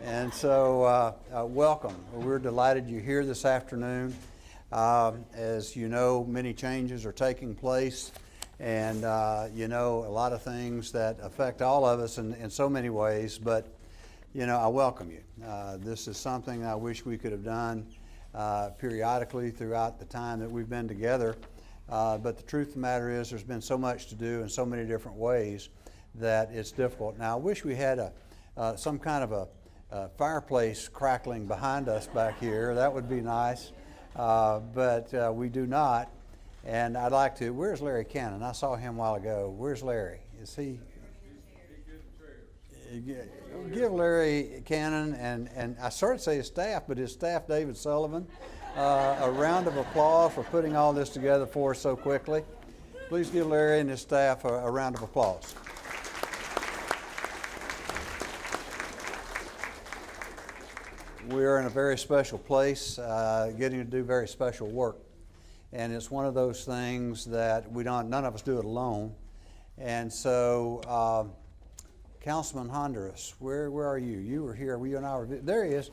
And so welcome. We're delighted you're here this afternoon. As you know, many changes are taking place, and you know, a lot of things that affect all of us in so many ways, but you know, I welcome you. This is something I wish we could have done periodically throughout the time that we've been together, but the truth of the matter is there's been so much to do in so many different ways that it's difficult. Now, I wish we had some kind of a fireplace crackling behind us back here. That would be nice, but we do not. And I'd like to, where's Larry Cannon? I saw him a while ago. Where's Larry? Is he? Give Larry Cannon and I started to say his staff, but his staff, David Sullivan, a round of applause for putting all this together for us so quickly. Please give Larry and his staff a round of applause. We are in a very special place, getting to do very special work. And it's one of those things that none of us do it alone. And so, Councilman Honduras, where are you? You were here, you and I were, there he is.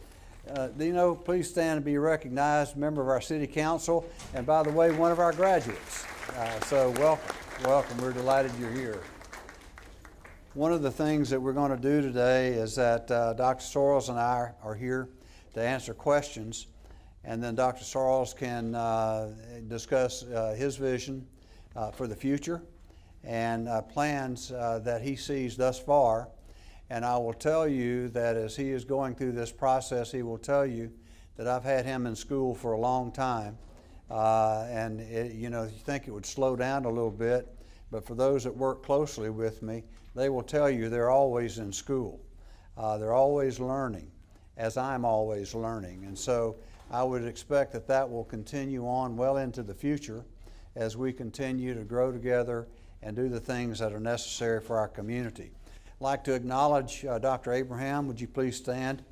Dino, please stand and be recognized, member of our city council, and by the way, one of our graduates. So welcome, we're delighted you're here. One of the things that we're going to do today is that Dr. Sorrells and I are here to answer questions, and then Dr. Sorrells can discuss his vision for the future and plans that he sees thus far. And I will tell you that as he is going through this process, he will tell you that I've had him in school for a long time, and you know, you think it would slow down a little bit, but for those that work closely with me, they will tell you they're always in school. They're always learning, as I'm always learning. And so I would expect that that will continue on well into the future as we continue to grow together and do the things that are necessary for our community. I'd like to acknowledge Dr. Abraham. Would you please stand?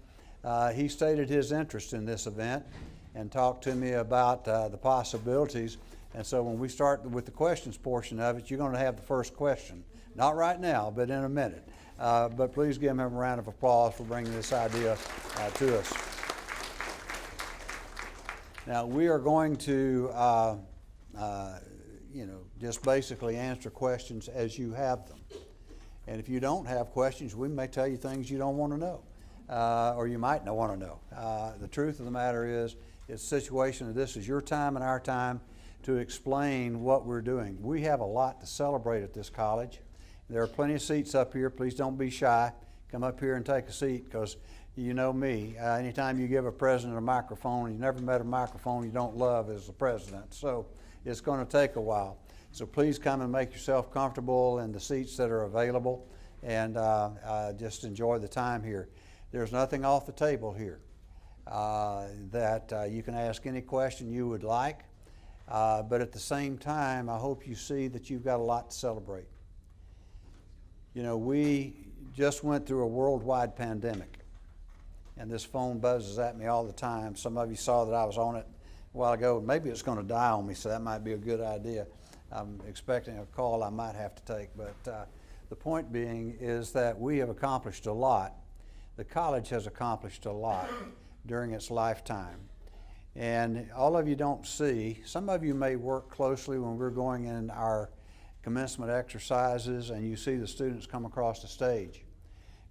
He stated his interest in this event and talked to me about the possibilities. And so when we start with the questions portion of it, you're going to have the first question. Not right now, but in a minute. But please give him a round of applause for bringing this idea to us. Now, we are going to, you know, just basically answer questions as you have them. And if you don't have questions, we may tell you things you don't want to know, or you might not want to know. The truth of the matter is, it's a situation that this is your time and our time to explain what we're doing. We have a lot to celebrate at this college. There are plenty of seats up here. Please don't be shy. Come up here and take a seat, because you know me. Anytime you give a president a microphone, you never met a microphone you don't love as the president. So it's going to take a while. So please come and make yourself comfortable in the seats that are available, and just enjoy the time here. There's nothing off the table here. That you can ask any question you would like. But at the same time, I hope you see that you've got a lot to celebrate. You know, we just went through a worldwide pandemic, and this phone buzzes at me all the time. Some of you saw that I was on it a while ago. Maybe it's going to die on me, so that might be a good idea. I'm expecting a call I might have to take, but the point being is that we have accomplished a lot. The college has accomplished a lot during its lifetime. And all of you don't see, some of you may work closely when we're going in our commencement exercises and you see the students come across the stage.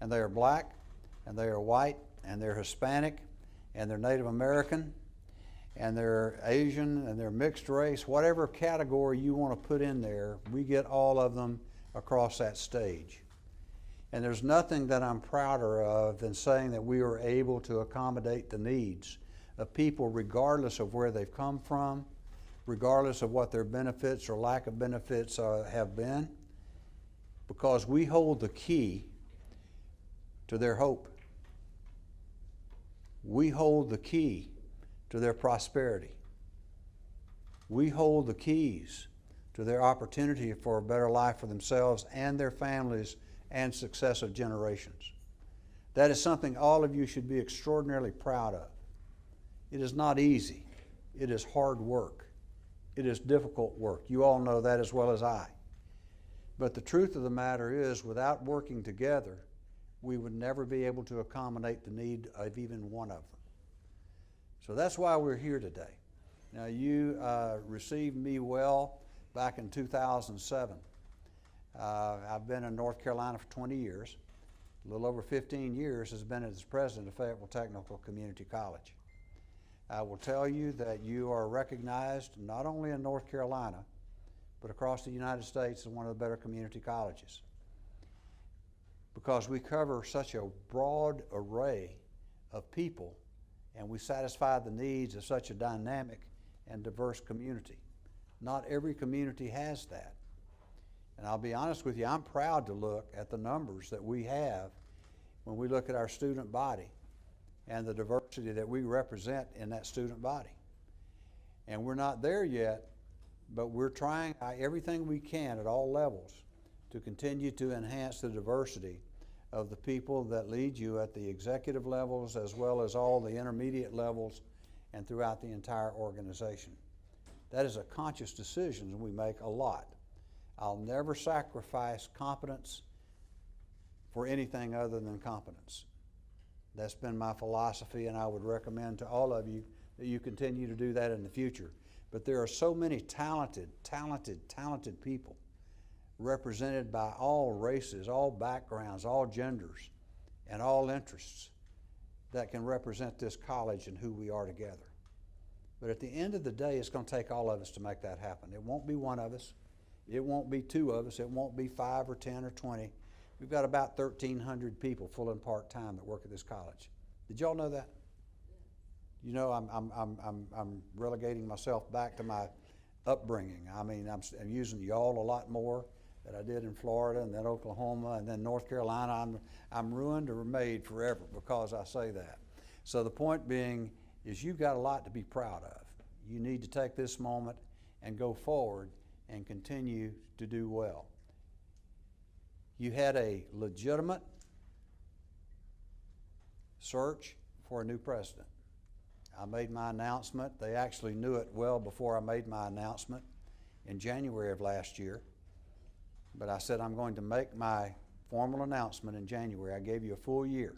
And they are black, and they are white, and they're Hispanic, and they're Native American, and they're Asian, and they're mixed race. Whatever category you want to put in there, we get all of them across that stage. And there's nothing that I'm prouder of than saying that we were able to accommodate the needs of people regardless of where they've come from, regardless of what their benefits or lack of benefits have been, because we hold the key to their hope. We hold the key to their prosperity. We hold the keys to their opportunity for a better life for themselves and their families and successive generations. That is something all of you should be extraordinarily proud of. It is not easy. It is hard work. It is difficult work. You all know that as well as I. But the truth of the matter is, without working together, we would never be able to accommodate the need of even one of them. So that's why we're here today. Now, you received me well back in 2007. I've been in North Carolina for 20 years. A little over 15 years has been as president of Fayetteville Technical Community College. I will tell you that you are recognized not only in North Carolina, but across the United States as one of the better community colleges, because we cover such a broad array of people and we satisfy the needs of such a dynamic and diverse community. Not every community has that. And I'll be honest with you, I'm proud to look at the numbers that we have when we look at our student body and the diversity that we represent in that student body. And we're not there yet, but we're trying everything we can at all levels to continue to enhance the diversity of the people that lead you at the executive levels as well as all the intermediate levels and throughout the entire organization. That is a conscious decision we make a lot. I'll never sacrifice competence for anything other than competence. That's been my philosophy, and I would recommend to all of you that you continue to do that in the future. But there are so many talented people represented by all races, all backgrounds, all genders, and all interests that can represent this college and who we are together. But at the end of the day, it's going to take all of us to make that happen. It won't be one of us. It won't be two of us. It won't be 5 or 10 or 20. We've got about 1,300 people, full and part-time, that work at this college. Did y'all know that? You know, I'm relegating myself back to my upbringing. I mean, I'm using y'all a lot more than I did in Florida and then Oklahoma and then North Carolina. I'm ruined or made forever because I say that. So the point being is you've got a lot to be proud of. You need to take this moment and go forward and continue to do well. You had a legitimate search for a new president. I made my announcement. They actually knew it well before I made my announcement in January of last year. But I said I'm going to make my formal announcement in January. I gave you a full year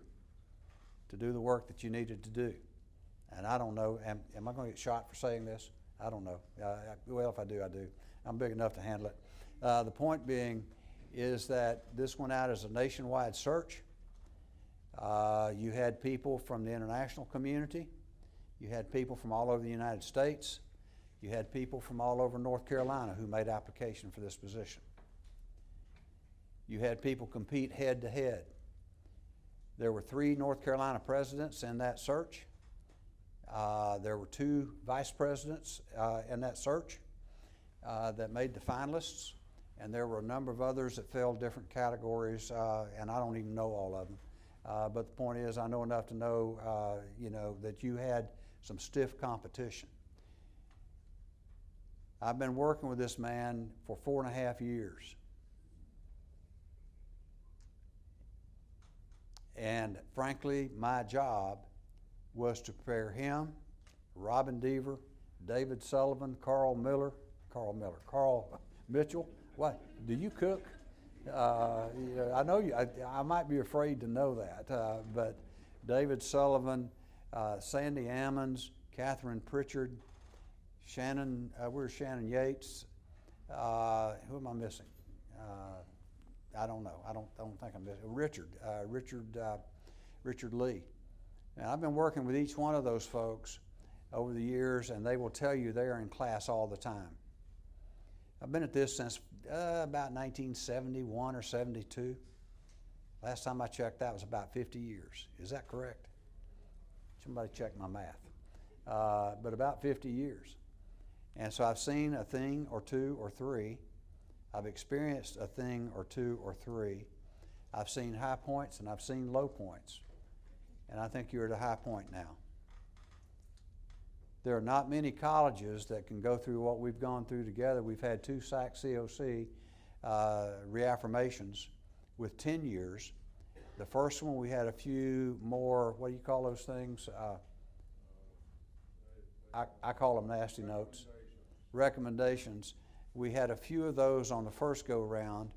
to do the work that you needed to do. And I don't know, am I going to get shot for saying this? I don't know. Well, if I do, I do. I'm big enough to handle it. The point being is that this went out as a nationwide search. You had people from the international community. You had people from all over the United States. You had people from all over North Carolina who made application for this position. You had people compete head to head. There were 3 North Carolina presidents in that search. There were 2 vice presidents in that search that made the finalists, and there were a number of others that fell different categories, and I don't even know all of them. But the point is, I know enough to know, that you had some stiff competition. I've been working with this man for 4.5 years. And frankly, my job was to prepare him, Robin Deaver, David Sullivan, Carl Mitchell. What, do you cook? I know you, I might be afraid to know that, but David Sullivan, Sandy Ammons, Catherine Pritchard, where's Shannon Yates? Who am I missing? I don't know. I don't think I'm missing. Richard Lee. And I've been working with each one of those folks over the years, and they will tell you they are in class all the time. I've been at this since about 1971 or 72. Last time I checked, that was about 50 years. Is that correct? Somebody check my math. But about 50 years. And so I've seen a thing or 2 or 3. I've experienced a thing or 2 or 3. I've seen high points and I've seen low points. And I think you're at a high point now. There are not many colleges that can go through what we've gone through together. We've had 2 SAC COC reaffirmations with 10 years. The first one we had a few more, what do you call those things? I call them nasty notes. Recommendations. We had a few of those on the first go round.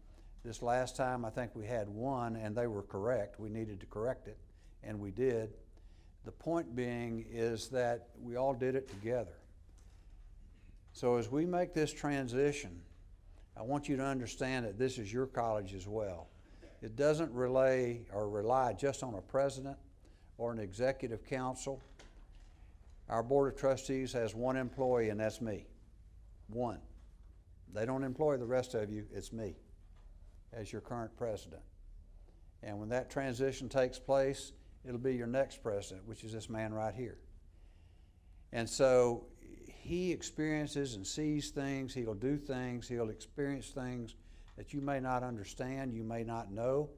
This last time I think we had one and they were correct. We needed to correct it, and we did. The point being is that we all did it together. So as we make this transition, I want you to understand that this is your college as well. It doesn't rely just on a president or an executive council. Our board of trustees has one employee, and that's me. One. They don't employ the rest of you, it's me as your current president. And when that transition takes place, it'll be your next president, which is this man right here. And so he experiences and sees things, he'll do things, he'll experience things that you may not understand, you may not know.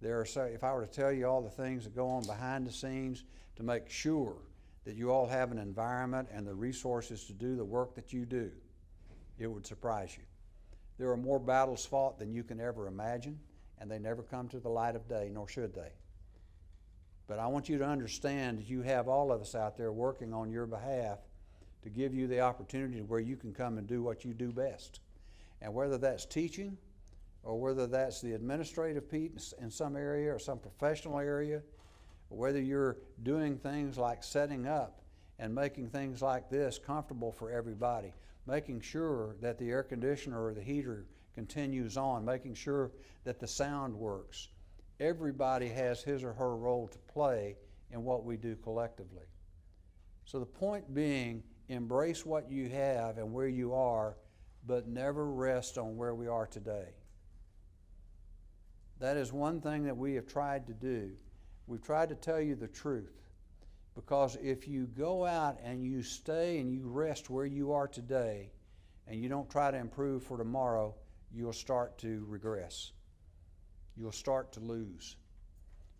If I were to tell you all the things that go on behind the scenes to make sure that you all have an environment and the resources to do the work that you do, it would surprise you. There are more battles fought than you can ever imagine, and they never come to the light of day, nor should they. But I want you to understand that you have all of us out there working on your behalf to give you the opportunity where you can come and do what you do best. And whether that's teaching, or whether that's the administrative piece in some area or some professional area, or whether you're doing things like setting up and making things like this comfortable for everybody, making sure that the air conditioner or the heater continues on, making sure that the sound works. Everybody has his or her role to play in what we do collectively. So the point being, embrace what you have and where you are, but never rest on where we are today. That is one thing that we have tried to do. We've tried to tell you the truth, because if you go out and you stay and you rest where you are today and you don't try to improve for tomorrow, you'll start to regress. You'll start to lose.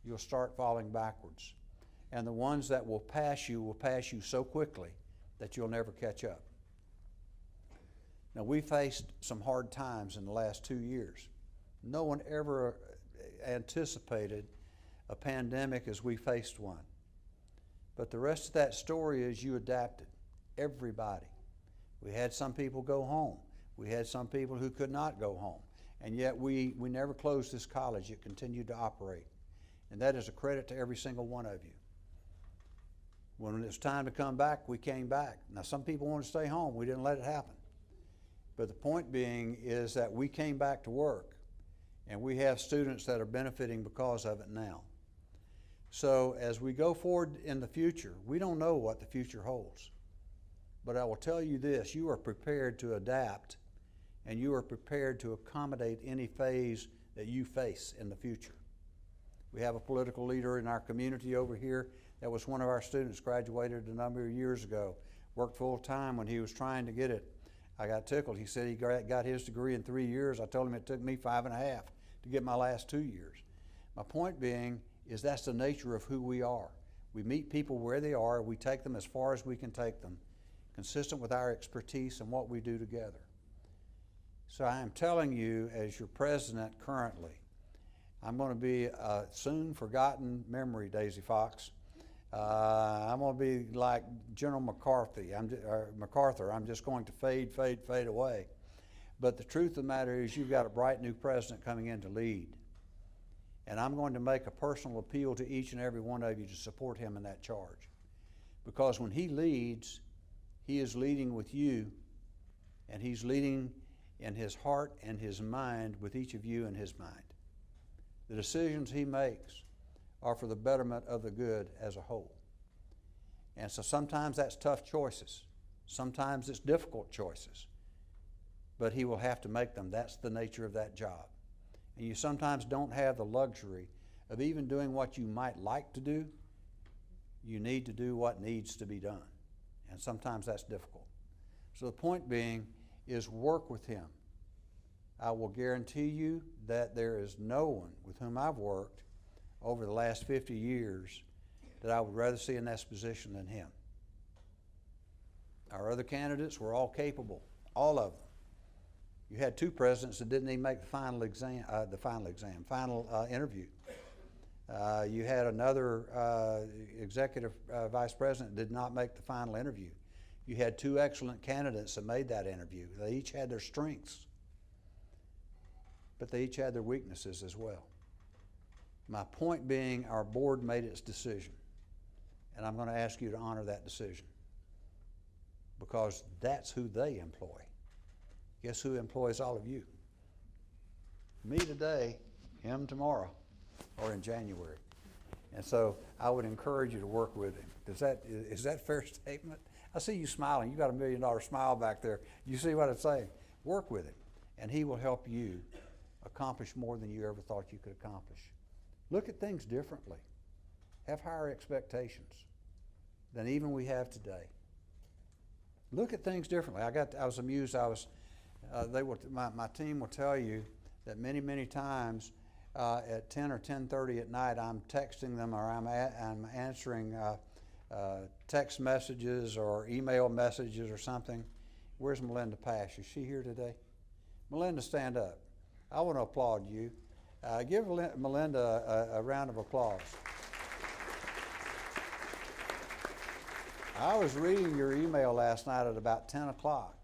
You'll start falling backwards. And the ones that will pass you so quickly that you'll never catch up. Now, we faced some hard times in the last 2 years. No one ever anticipated a pandemic as we faced one. But the rest of that story is you adapted. Everybody. We had some people go home. We had some people who could not go home. And yet we never closed this college. It continued to operate. And that is a credit to every single one of you. When it was time to come back, we came back. Now, some people want to stay home. We didn't let it happen. But the point being is that we came back to work, and we have students that are benefiting because of it now. So as we go forward in the future, we don't know what the future holds. But I will tell you this, you are prepared to adapt, and you are prepared to accommodate any phase that you face in the future. We have a political leader in our community over here that was one of our students, graduated a number of years ago, worked full time when he was trying to get it. I got tickled. He said he got his degree in 3 years. I told him it took me 5.5 to get my last 2 years. My point being is that's the nature of who we are. We meet people where they are. We take them as far as we can take them, consistent with our expertise and what we do together. So I am telling you, as your president currently, I'm going to be a soon forgotten memory, Daisy Fox. I'm going to be like General MacArthur. I'm just going to fade away. But the truth of the matter is you've got a bright new president coming in to lead. And I'm going to make a personal appeal to each and every one of you to support him in that charge. Because when he leads, he is leading with you, and he's leading in his heart and his mind with each of you in his mind. The decisions he makes are for the betterment of the good as a whole. And so sometimes that's tough choices. Sometimes it's difficult choices. But he will have to make them. That's the nature of that job. And you sometimes don't have the luxury of even doing what you might like to do. You need to do what needs to be done. And sometimes that's difficult. So the point being is work with him. I will guarantee you that there is no one with whom I've worked over the last 50 years that I would rather see in this position than him. Our other candidates were all capable, all of them. You had 2 presidents that didn't even make the final interview. You had another executive vice president that did not make the final interview. You had 2 excellent candidates that made that interview. They each had their strengths. but they each had their weaknesses as well. My point being, our board made its decision, and I'm going to ask you to honor that decision because that's who they employ. Guess who employs all of you? Me today, him tomorrow, or in January. And so I would encourage you to work with him. Is that a fair statement? I see you smiling. You got $1 million smile back there. You see what I'm saying? Work with him, and he will help you accomplish more than you ever thought you could accomplish. Look at things differently. Have higher expectations than even we have today. Look at things differently. I was amused. My team will tell you that many times at 10 or 10:30 at night, I'm texting them or I'm answering text messages or email messages or something. Where's Melinda Pash? Is she here today? Melinda, stand up. I want to applaud you. Give Melinda a round of applause. I was reading your email last night at about 10 o'clock.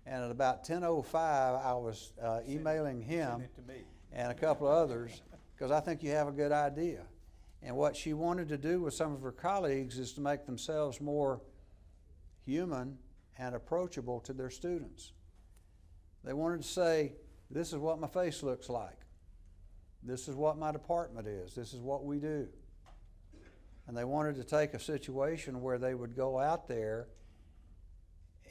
And at about 10:05, I was emailing him and a couple of others because I think you have a good idea. And what she wanted to do with some of her colleagues is to make themselves more human and approachable to their students. They wanted to say, this is what my face looks like. This is what my department is. This is what we do. And they wanted to take a situation where they would go out there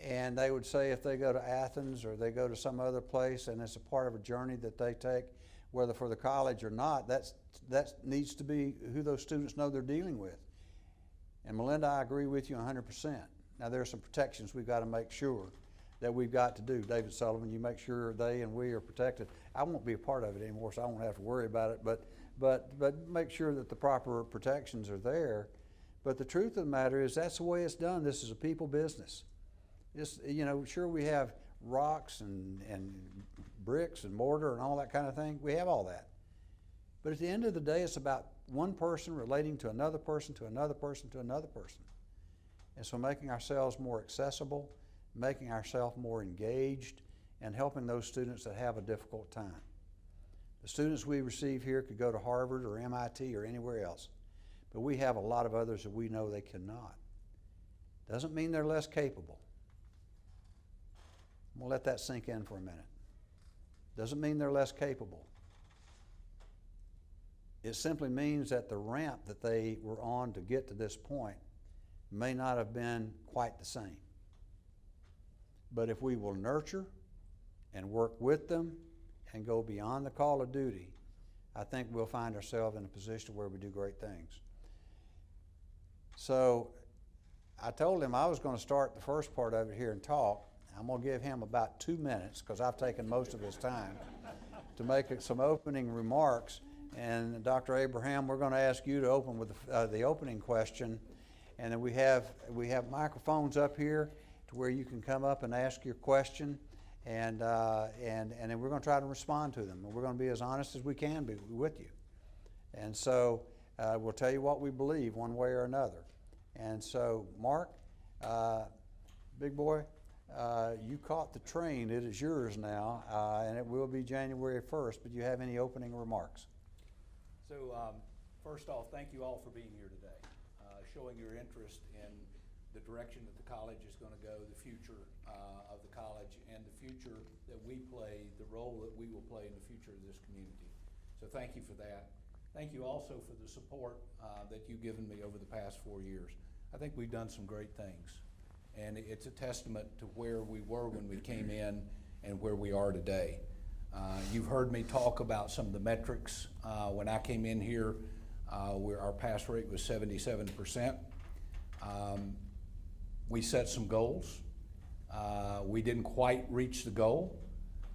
and they would say if they go to Athens or they go to some other place and it's a part of a journey that they take, whether for the college or not, that needs to be who those students know they're dealing with. And Melinda, I agree with you 100%. Now there are some protections we've got to make sure that we've got to do. David Sullivan, you make sure they and we are protected. I won't be a part of it anymore, so I won't have to worry about it, but make sure that the proper protections are there. But the truth of the matter is that's the way it's done. This is a people business. It's, sure we have rocks and bricks and mortar and all that kind of thing. We have all that. But at the end of the day, it's about one person relating to another person, to another person, to another person. And so making ourselves more accessible, making ourselves more engaged, and helping those students that have a difficult time. The students we receive here could go to Harvard or MIT or anywhere else, but we have a lot of others that we know they cannot. Doesn't mean they're less capable. We'll let that sink in for a minute. Doesn't mean they're less capable. It simply means that the ramp that they were on to get to this point may not have been quite the same. But if we will nurture and work with them and go beyond the call of duty, I think we'll find ourselves in a position where we do great things. So I told him I was going to start the first part of it here and talk. I'm going to give him about 2 minutes because I've taken most of his time to make some opening remarks. And Dr. Abraham, we're going to ask you to open with the opening question. And then we have microphones up here to where you can come up and ask your question. And then we're going to try to respond to them. And we're going to be as honest as we can be with you. And so we'll tell you what we believe one way or another. And so, Mark, big boy, you caught the train. It is yours now, and it will be January 1st. But do you have any opening remarks? So first off, thank you all for being here today, showing your interest in the direction that the college is going to go, the future of the college, and the future that we play, the role that we will play in the future of this community. So thank you for that. Thank you also for the support that you've given me over the past 4 years. I think we've done some great things, and it's a testament to where we were when we came in and where we are today. You've heard me talk about some of the metrics. When I came in here, our pass rate was 77%. We set some goals. We didn't quite reach the goal,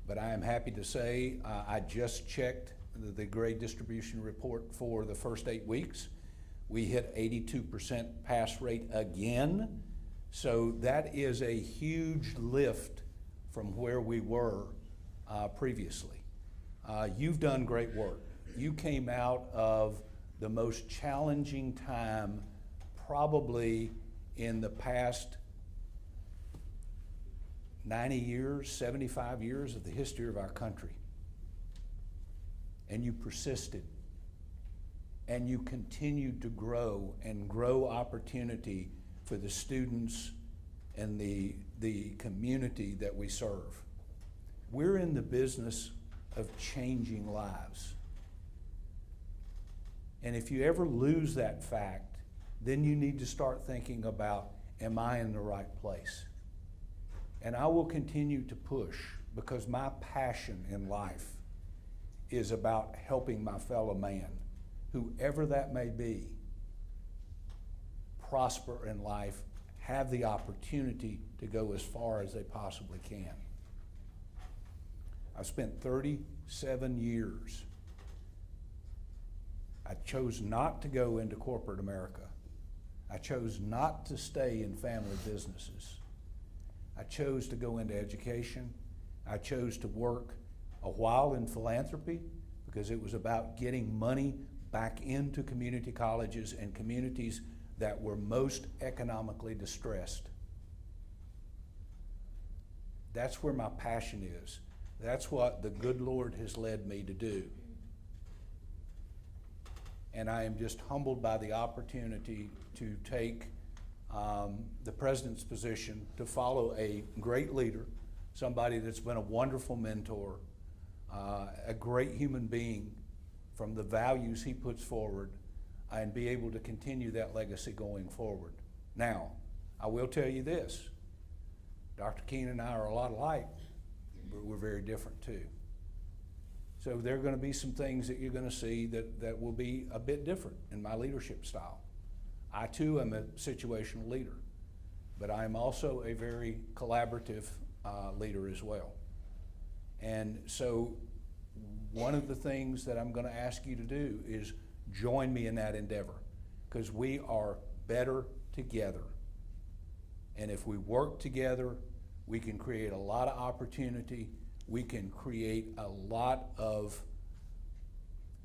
but I am happy to say I just checked the grade distribution report for the first 8 weeks. We hit 82% pass rate again. So that is a huge lift from where we were previously. You've done great work. You came out of the most challenging time probably in the past 90 years, 75 years of the history of our country. and you persisted, and you continued to grow and grow opportunity for the students and the community that we serve. We're in the business of changing lives. And if you ever lose that fact, then you need to start thinking about, am I in the right place? And I will continue to push, because my passion in life is about helping my fellow man, whoever that may be, prosper in life, have the opportunity to go as far as they possibly can. I've spent 37 years. I chose not to go into corporate America. I chose not to stay in family businesses. I chose to go into education. I chose to work a while in philanthropy, because it was about getting money back into community colleges and communities that were most economically distressed. That's where my passion is. That's what the good Lord has led me to do. And I am just humbled by the opportunity to take the president's position, to follow a great leader, somebody that's been a wonderful mentor, a great human being from the values he puts forward, and be able to continue that legacy going forward. Now, I will tell you this, Dr. Keene and I are a lot alike, but we're very different too. So there are going to be some things that you're going to see that will be a bit different in my leadership style. I too am a situational leader, but I am also a very collaborative leader as well. And so one of the things that I'm going to ask you to do is join me in that endeavor, because we are better together. And if we work together, we can create a lot of opportunity. We can create a lot of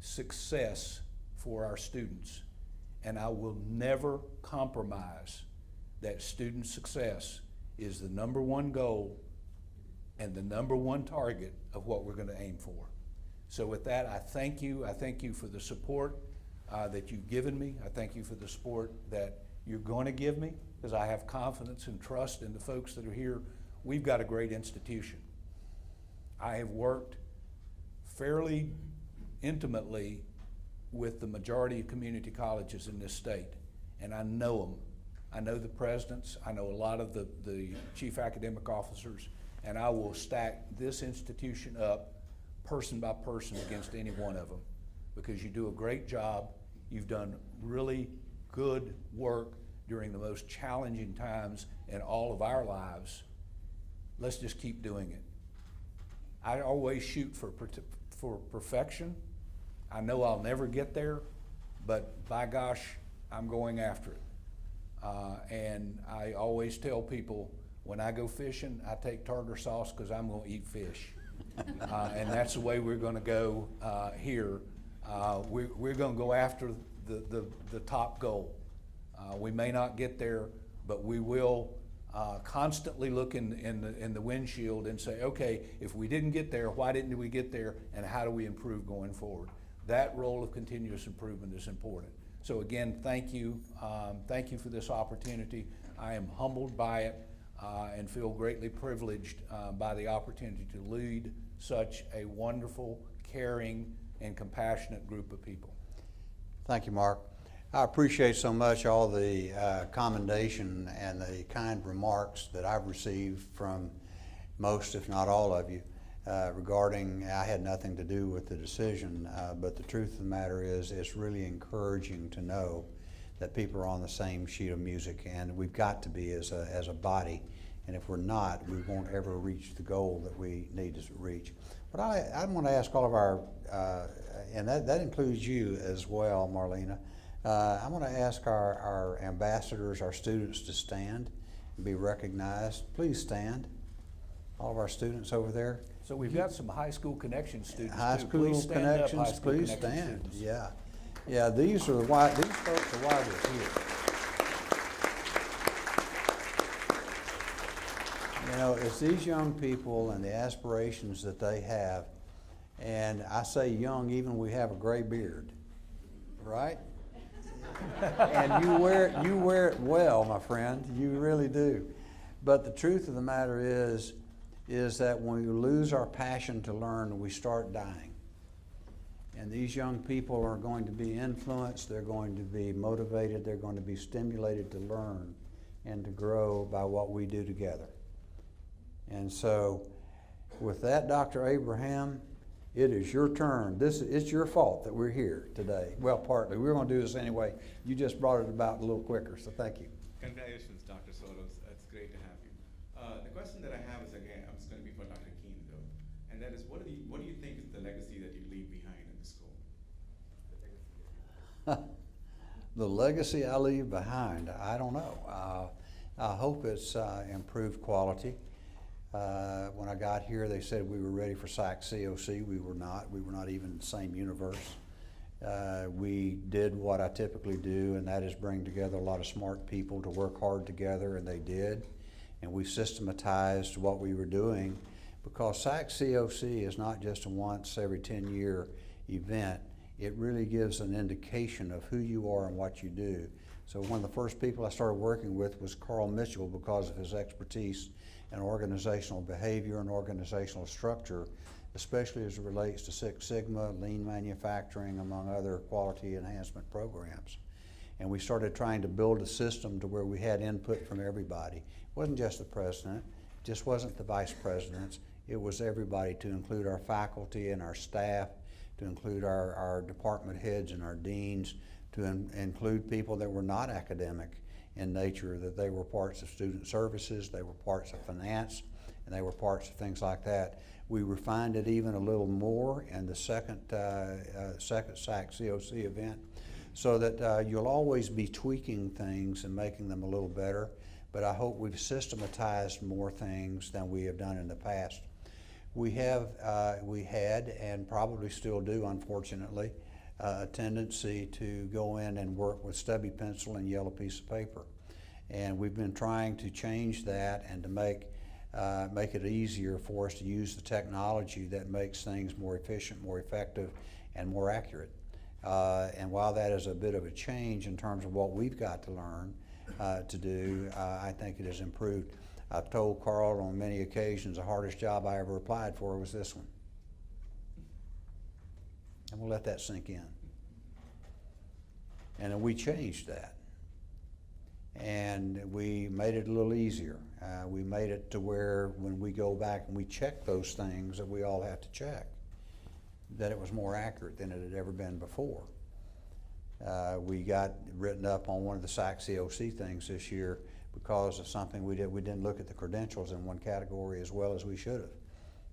success for our students. And I will never compromise that student success is the #1 goal and the #1 target of what we're going to aim for. So with that, I thank you. I thank you for the support that you've given me. I thank you for the support that you're going to give me, because I have confidence and trust in the folks that are here. We've got a great institution. I have worked fairly intimately with the majority of community colleges in this state, and I know them. I know the presidents, I know a lot of the chief academic officers, and I will stack this institution up person by person against any one of them, because you do a great job. You've done really good work during the most challenging times in all of our lives. Let's just keep doing it. I always shoot for perfection. I know I'll never get there, but by gosh, I'm going after it. And I always tell people, when I go fishing, I take tartar sauce because I'm going to eat fish. And that's the way we're going to go here. We're going to go after the top goal. We may not get there, but we will constantly look in the windshield and say, okay, if we didn't get there, why didn't we get there, and how do we improve going forward? That role of continuous improvement is important. So again, thank you. Thank you for this opportunity. I am humbled by it and feel greatly privileged by the opportunity to lead such a wonderful, caring, and compassionate group of people. Thank you, Mark. I appreciate so much all the commendation and the kind remarks that I've received from most, if not all of you, regarding I had nothing to do with the decision, but the truth of the matter is it's really encouraging to know that people are on the same sheet of music, and we've got to be as a body, and if we're not, we won't ever reach the goal that we need to reach. But I want to ask all of our, and that includes you as well, Marlena, I want to ask our ambassadors, our students, to stand and be recognized. Please stand, all of our students over there. So we've got some high school connection students. High too. school Please stand connections, up, high school please connection stand. students. Yeah, yeah. These are these folks are why we're here. You know, it's these young people and the aspirations that they have, And I say young, even we have a gray beard, right? And you wear it well, my friend. You really do. But the truth of the matter is that when we lose our passion to learn, we start dying. And these young people are going to be influenced, they're going to be motivated, they're going to be stimulated to learn and to grow by what we do together. And so, with that, Dr. Abraham, it is your turn. It's your fault that we're here today. Well, partly. We were going to do this anyway. You just brought it about a little quicker, so thank you. Congratulations, Dr. Sorrells. It's great to have you. The question that I have is, again, it's going to be for Dr. Keene, though, and that is, what do you think is the legacy that you leave behind in the school? The legacy I leave behind, I don't know. I hope it's improved quality. When I got here, they said we were ready for SAC-COC. We were not. We were not even in the same universe. We did what I typically do, and that is bring together a lot of smart people to work hard together, and they did. And we systematized what we were doing, because SAC-COC is not just a once every 10-year event. It really gives an indication of who you are and what you do. So one of the first people I started working with was Carl Mitchell, because of his expertise in organizational behavior and organizational structure, especially as it relates to Six Sigma, lean manufacturing, among other quality enhancement programs. And we started trying to build a system to where we had input from everybody. It wasn't just the president, it just wasn't the vice presidents, it was everybody, to include our faculty and our staff, to include our department heads and our deans, to include people that were not academic in nature, that they were parts of student services, they were parts of finance, and they were parts of things like that. We refined it even a little more in the second SAC-COC event, so that you'll always be tweaking things and making them a little better, but I hope we've systematized more things than we have done in the past. We had and probably still do, unfortunately, a tendency to go in and work with stubby pencil and yellow piece of paper. And we've been trying to change that and to make it easier for us to use the technology that makes things more efficient, more effective, and more accurate. And while that is a bit of a change in terms of what we've got to learn to do, I think it has improved. I've told Carl on many occasions the hardest job I ever applied for was this one. And we'll let that sink in. And then we changed that. And we made it a little easier. We made it to where when we go back and we check those things that we all have to check, that it was more accurate than it had ever been before. We got written up on one of the SAC-COC things this year because of something we did. We didn't look at the credentials in one category as well as we should have.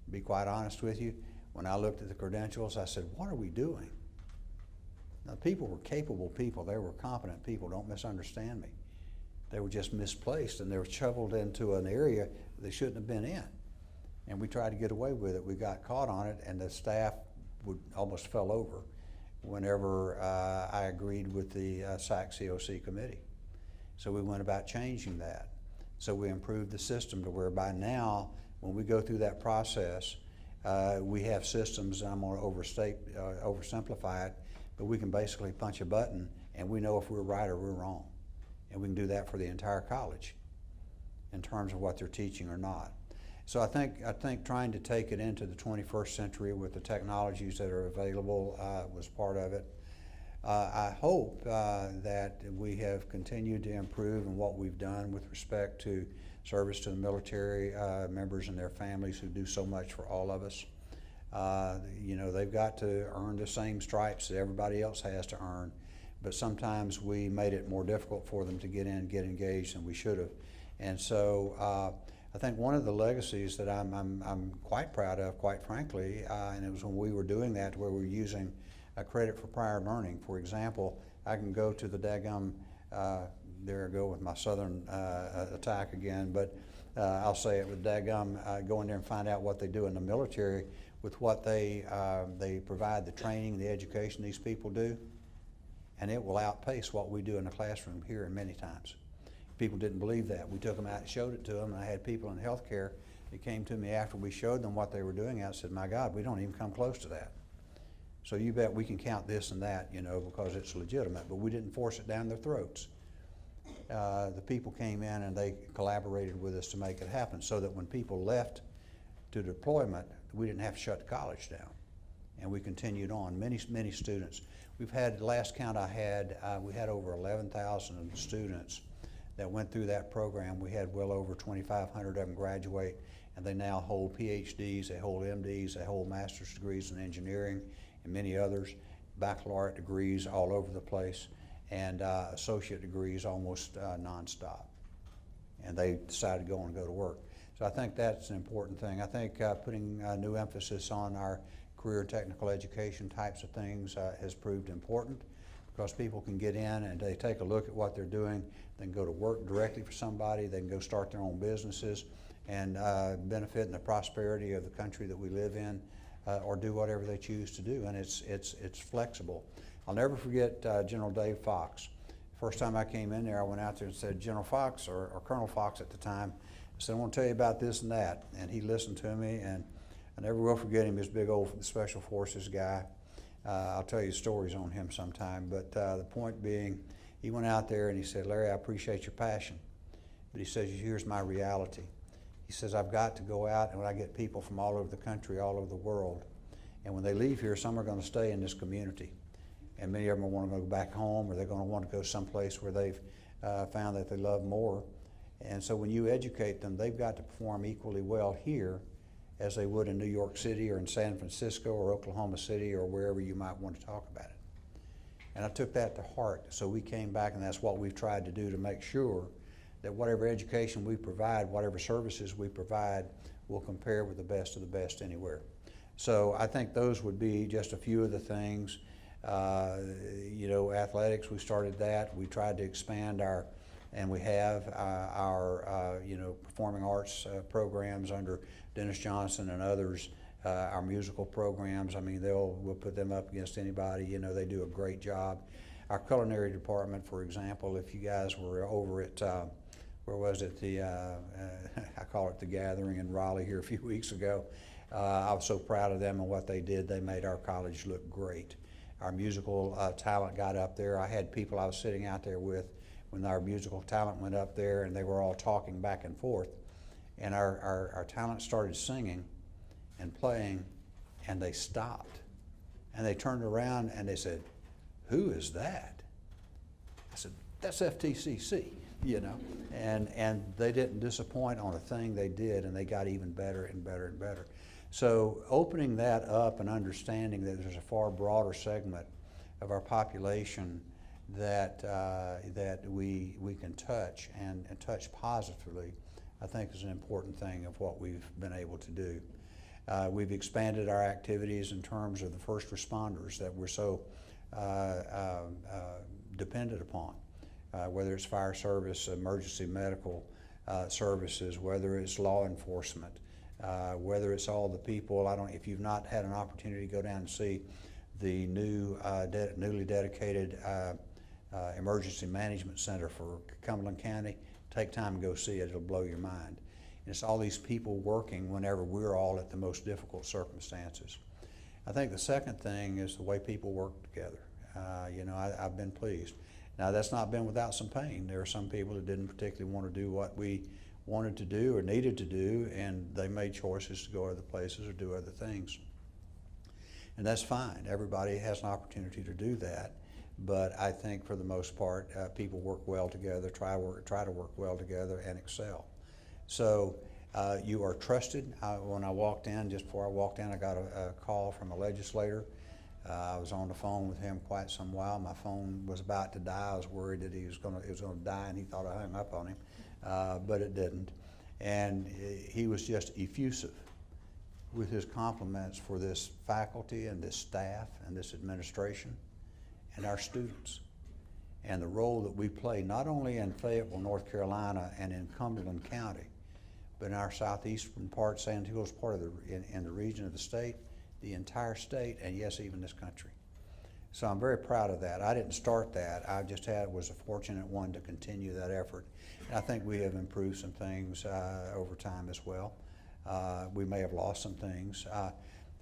To be quite honest with you, when I looked at the credentials, I said, what are we doing? Now, people were capable people. They were competent people. Don't misunderstand me. They were just misplaced, and they were shoveled into an area they shouldn't have been in. And we tried to get away with it. We got caught on it, and the staff almost fell over whenever I agreed with the SAC-COC committee. So we went about changing that. So we improved the system to where by now, when we go through that process, we have systems, and I'm going to oversimplify it, but we can basically punch a button and we know if we're right or we're wrong. And we can do that for the entire college in terms of what they're teaching or not. So I think trying to take it into the 21st century with the technologies that are available was part of it. I hope that we have continued to improve in what we've done with respect to service to the military members and their families who do so much for all of us. You know, they've got to earn the same stripes that everybody else has to earn, but sometimes we made it more difficult for them to get in and get engaged than we should have. And so I think one of the legacies that I'm quite proud of, quite frankly, and it was when we were doing that where we were using credit for prior learning. For example, I can go to the daggum, there I go with my southern attack again, but I'll say it with daggum, go in there and find out what they do in the military with what they provide, the training, the education these people do, and it will outpace what we do in the classroom here many times. People didn't believe that. We took them out and showed it to them, and I had people in healthcare It came to me after we showed them what they were doing. I said, my God, we don't even come close to that. So you bet we can count this and that, you know, because it's legitimate, but we didn't force it down their throats. The people came in and they collaborated with us to make it happen so that when people left to deployment, we didn't have to shut the college down. And we continued on. Many students. We've had, last count I had, we had over 11,000 students that went through that program. We had well over 2,500 of them graduate, and they now hold PhDs, they hold MDs, they hold master's degrees in engineering and many others, baccalaureate degrees all over the place, and associate degrees almost nonstop. And they decided to go and go to work. So I think that's an important thing. I think putting new emphasis on our career technical education types of things has proved important, because people can get in and they take a look at what they're doing, they can go to work directly for somebody, they can go start their own businesses and benefit in the prosperity of the country that we live in, or do whatever they choose to do, and it's flexible. I'll never forget General Dave Fox. First time I came in there, I went out there and said, General Fox, or Colonel Fox at the time, I said, I want to tell you about this and that, and he listened to me, and I never will forget him, this big old Special Forces guy. I'll tell you stories on him sometime, but the point being, he went out there and he said, Larry, I appreciate your passion, but he says, here's my reality. He says, I've got to go out, and when I get people from all over the country, all over the world, and when they leave here, some are going to stay in this community, and many of them will want to go back home, or they're going to want to go someplace where they've found that they love more. And so when you educate them, they've got to perform equally well here as they would in New York City or in San Francisco or Oklahoma City or wherever you might want to talk about it. And I took that to heart. So we came back, and that's what we've tried to do to make sure that whatever education we provide, whatever services we provide, will compare with the best of the best anywhere. So I think those would be just a few of the things. You know, athletics, we started that. We tried to expand our, and we have our you know, performing arts programs under Dennis Johnson and others. Our musical programs, I mean, we'll put them up against anybody. You know, they do a great job. Our culinary department, for example, if you guys were over at, where was it, the, I call it the Gathering in Raleigh here a few weeks ago, I was so proud of them and what they did. They made our college look great. Our musical talent got up there. I had people I was sitting out there with when our musical talent went up there, and they were all talking back and forth. And our talent started singing and playing, and they stopped. And they turned around and they said, who is that? I said, that's FTCC, you know. And they didn't disappoint on a thing they did, and they got even better and better and better. So opening that up and understanding that there's a far broader segment of our population that we can touch and touch positively, I think is an important thing of what we've been able to do. We've expanded our activities in terms of the first responders that we're so dependent upon, whether it's fire service, emergency medical services, whether it's law enforcement, whether it's all the people. If you've not had an opportunity to go down and see the newly dedicated Emergency Management Center for Cumberland County, take time and go see it. It'll blow your mind. And it's all these people working whenever we're all at the most difficult circumstances. I think the second thing is the way people work together. You know, I've been pleased. Now, that's not been without some pain. There are some people that didn't particularly want to do what we wanted to do or needed to do, and they made choices to go other places or do other things. And that's fine. Everybody has an opportunity to do that. But I think for the most part, people work well together, try to work well together and excel. So you are trusted. When I walked in, just before I walked in, I got a call from a legislator. I was on the phone with him quite some while. My phone was about to die. I was worried that it was going to die, and he thought I hung up on him, but it didn't. And he was just effusive with his compliments for this faculty and this staff and this administration and our students, and the role that we play not only in Fayetteville, North Carolina, and in Cumberland County, but in our southeastern part, Sand Hills part of in the region of the state, the entire state, and yes, even this country. So I'm very proud of that. I didn't start that. I just was a fortunate one to continue that effort. And I think we have improved some things over time as well. We may have lost some things.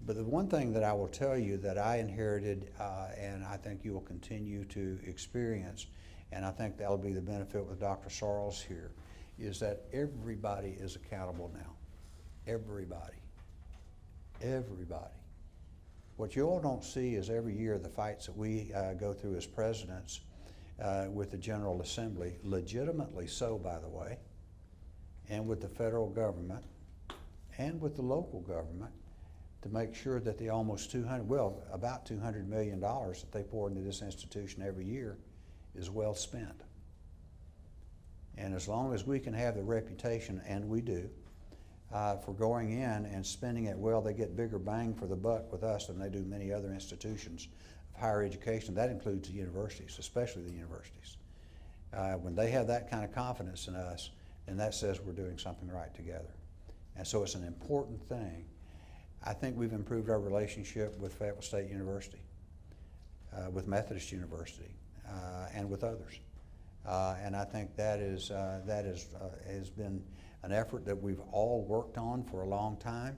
But the one thing that I will tell you that I inherited, and I think you will continue to experience, and I think that'll be the benefit with Dr. Sorrells here, is that everybody is accountable now. Everybody. Everybody. What you all don't see is every year the fights that we go through as presidents with the General Assembly, legitimately so, by the way, and with the federal government and with the local government, to make sure that the almost about $200 million that they pour into this institution every year is well spent. And as long as we can have the reputation, and we do, for going in and spending it well, they get bigger bang for the buck with us than they do many other institutions of higher education. That includes the universities, especially the universities. When they have that kind of confidence in us, then that says we're doing something right together. And so it's an important thing. I think we've improved our relationship with Fayetteville State University, with Methodist University, and with others. And I think that has been an effort that we've all worked on for a long time.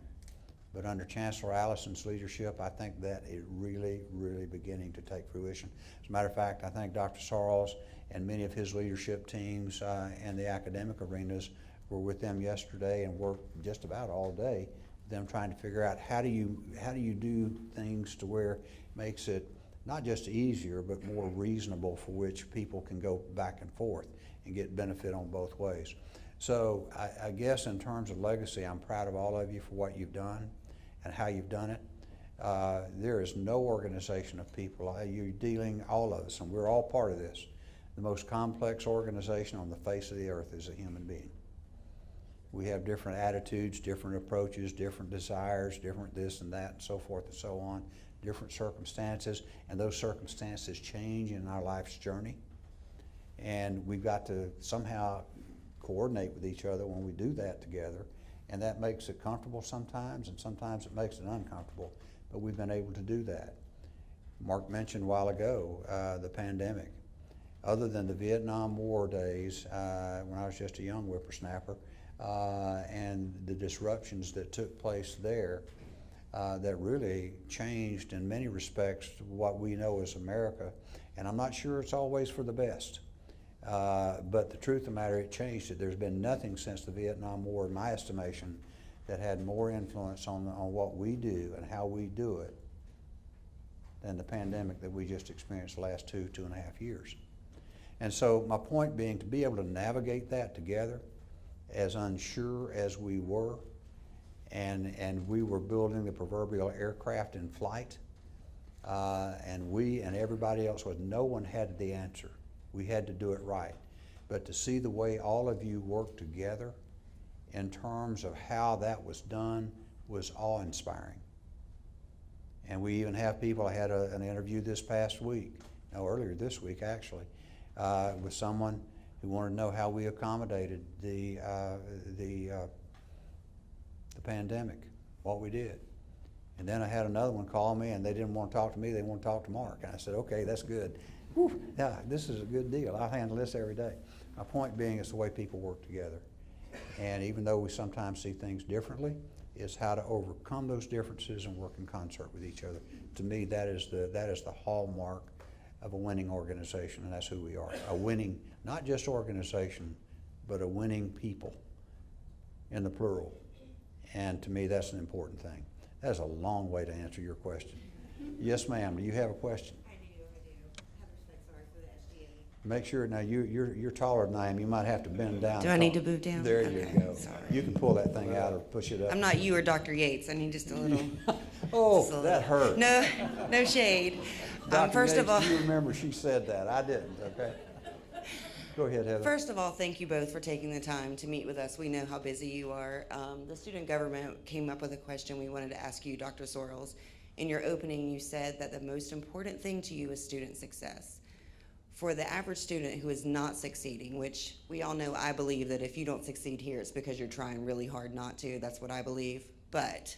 But under Chancellor Allison's leadership, I think that is really, really beginning to take fruition. As a matter of fact, I think Dr. Sorrells and many of his leadership teams in the academic arenas were with them yesterday and worked just about all day, them trying to figure out how do you do things to where it makes it not just easier, but more reasonable for which people can go back and forth and get benefit on both ways. So I guess in terms of legacy, I'm proud of all of you for what you've done and how you've done it. There is no organization of people, you're dealing, all of us, and we're all part of this. The most complex organization on the face of the earth is a human being. We have different attitudes, different approaches, different desires, different this and that and so forth and so on, different circumstances, and those circumstances change in our life's journey. And we've got to somehow coordinate with each other when we do that together, and that makes it comfortable sometimes, and sometimes it makes it uncomfortable, but we've been able to do that. Mark mentioned a while ago the pandemic. Other than the Vietnam War days, when I was just a young whippersnapper, and the disruptions that took place there that really changed in many respects what we know as America, and I'm not sure it's always for the best. But the truth of the matter, it changed it. There's been nothing since the Vietnam War, in my estimation, that had more influence on what we do and how we do it than the pandemic that we just experienced the last 2.5 years. And so my point being, to be able to navigate that together, as unsure as we were, and we were building the proverbial aircraft in flight, and we and everybody else no one had the answer. We had to do it right. But to see the way all of you worked together in terms of how that was done was awe-inspiring. And we even have people, I had an interview this past week, no, earlier this week actually, with someone who wanted to know how we accommodated the pandemic, what we did. And then I had another one call me, and they didn't want to talk to me, they want to talk to Mark. And I said, okay, that's good. Whew, yeah, this is a good deal. I handle this every day. My point being is the way people work together. And even though we sometimes see things differently, it's how to overcome those differences and work in concert with each other. To me, that is the hallmark of a winning organization, and that's who we are. A winning, not just organization, but a winning people in the plural. And to me, that's an important thing. That's a long way to answer your question. Yes, ma'am, do you have a question? I do. Have respect, sorry, for the SGA. Make sure, now you're taller than I am, you might have to bend down. Do I need to move down? There Okay, you go. sorry. You can pull that thing out or push it up. I'm not you or Dr. Yates. I need just a little. Oh, just a that hurt. No shade. Dr. First Yates, of all, you remember she said that. I didn't, okay? Go ahead, Heather. First of all, thank you both for taking the time to meet with us. We know how busy you are. The student government came up with a question we wanted to ask you, Dr. Sorrells. In your opening, you said that the most important thing to you is student success. For the average student who is not succeeding, which we all know, I believe that if you don't succeed here, it's because you're trying really hard not to. That's what I believe. But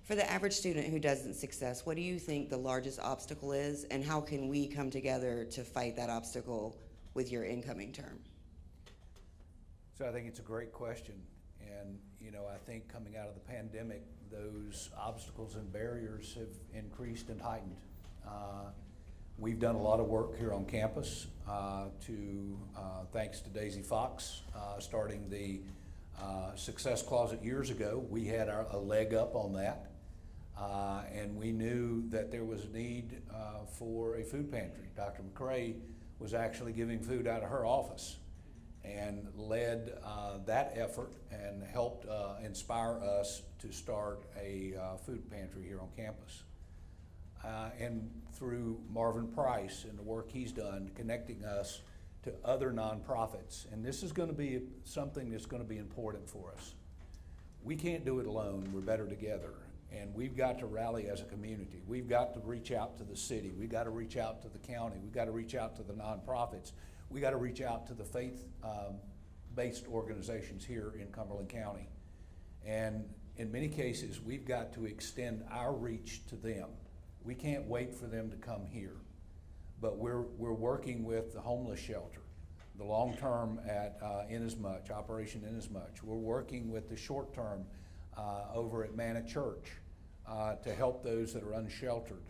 for the average student who doesn't success, what do you think the largest obstacle is, and how can we come together to fight that obstacle with your incoming term? So I think it's a great question, and you know, I think coming out of the pandemic, those obstacles and barriers have increased and heightened. We've done a lot of work here on campus thanks to Daisy Fox, starting the Success Closet years ago. We had a leg up on that, and we knew that there was a need for a food pantry. Dr. McCrae was actually giving food out of her office and led that effort and helped inspire us to start a food pantry here on campus. And through Marvin Price and the work he's done connecting us to other nonprofits. And this is going to be something that's going to be important for us. We can't do it alone, we're better together. And we've got to rally as a community. We've got to reach out to the city. We've got to reach out to the county. We've got to reach out to the nonprofits. We got to reach out to the faith-based organizations here in Cumberland County. And in many cases, we've got to extend our reach to them. We can't wait for them to come here. But we're working with the homeless shelter, the long-term at Inasmuch, Operation Inasmuch. We're working with the short-term over at Manna Church to help those that are unsheltered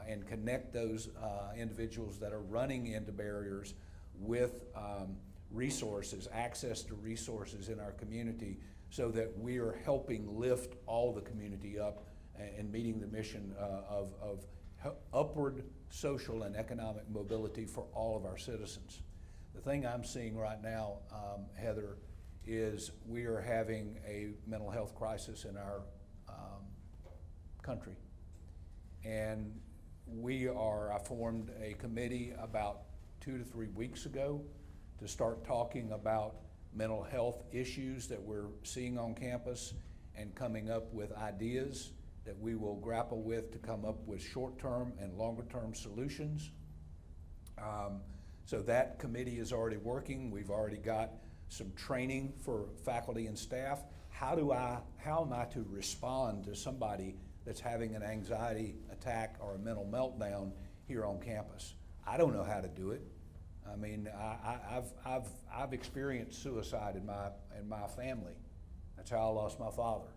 and connect those individuals that are running into barriers with resources, access to resources in our community, so that we are helping lift all the community up and meeting the mission of upward social and economic mobility for all of our citizens. The thing I'm seeing right now, Heather, is we are having a mental health crisis in our country. And I formed a committee about 2 to 3 weeks ago to start talking about mental health issues that we're seeing on campus and coming up with ideas that we will grapple with to come up with short-term and longer-term solutions. So that committee is already working. We've already got some training for faculty and staff. How am I to respond to somebody that's having an anxiety attack or a mental meltdown here on campus? I don't know how to do it. I mean, I've experienced suicide in my family. That's how I lost my father,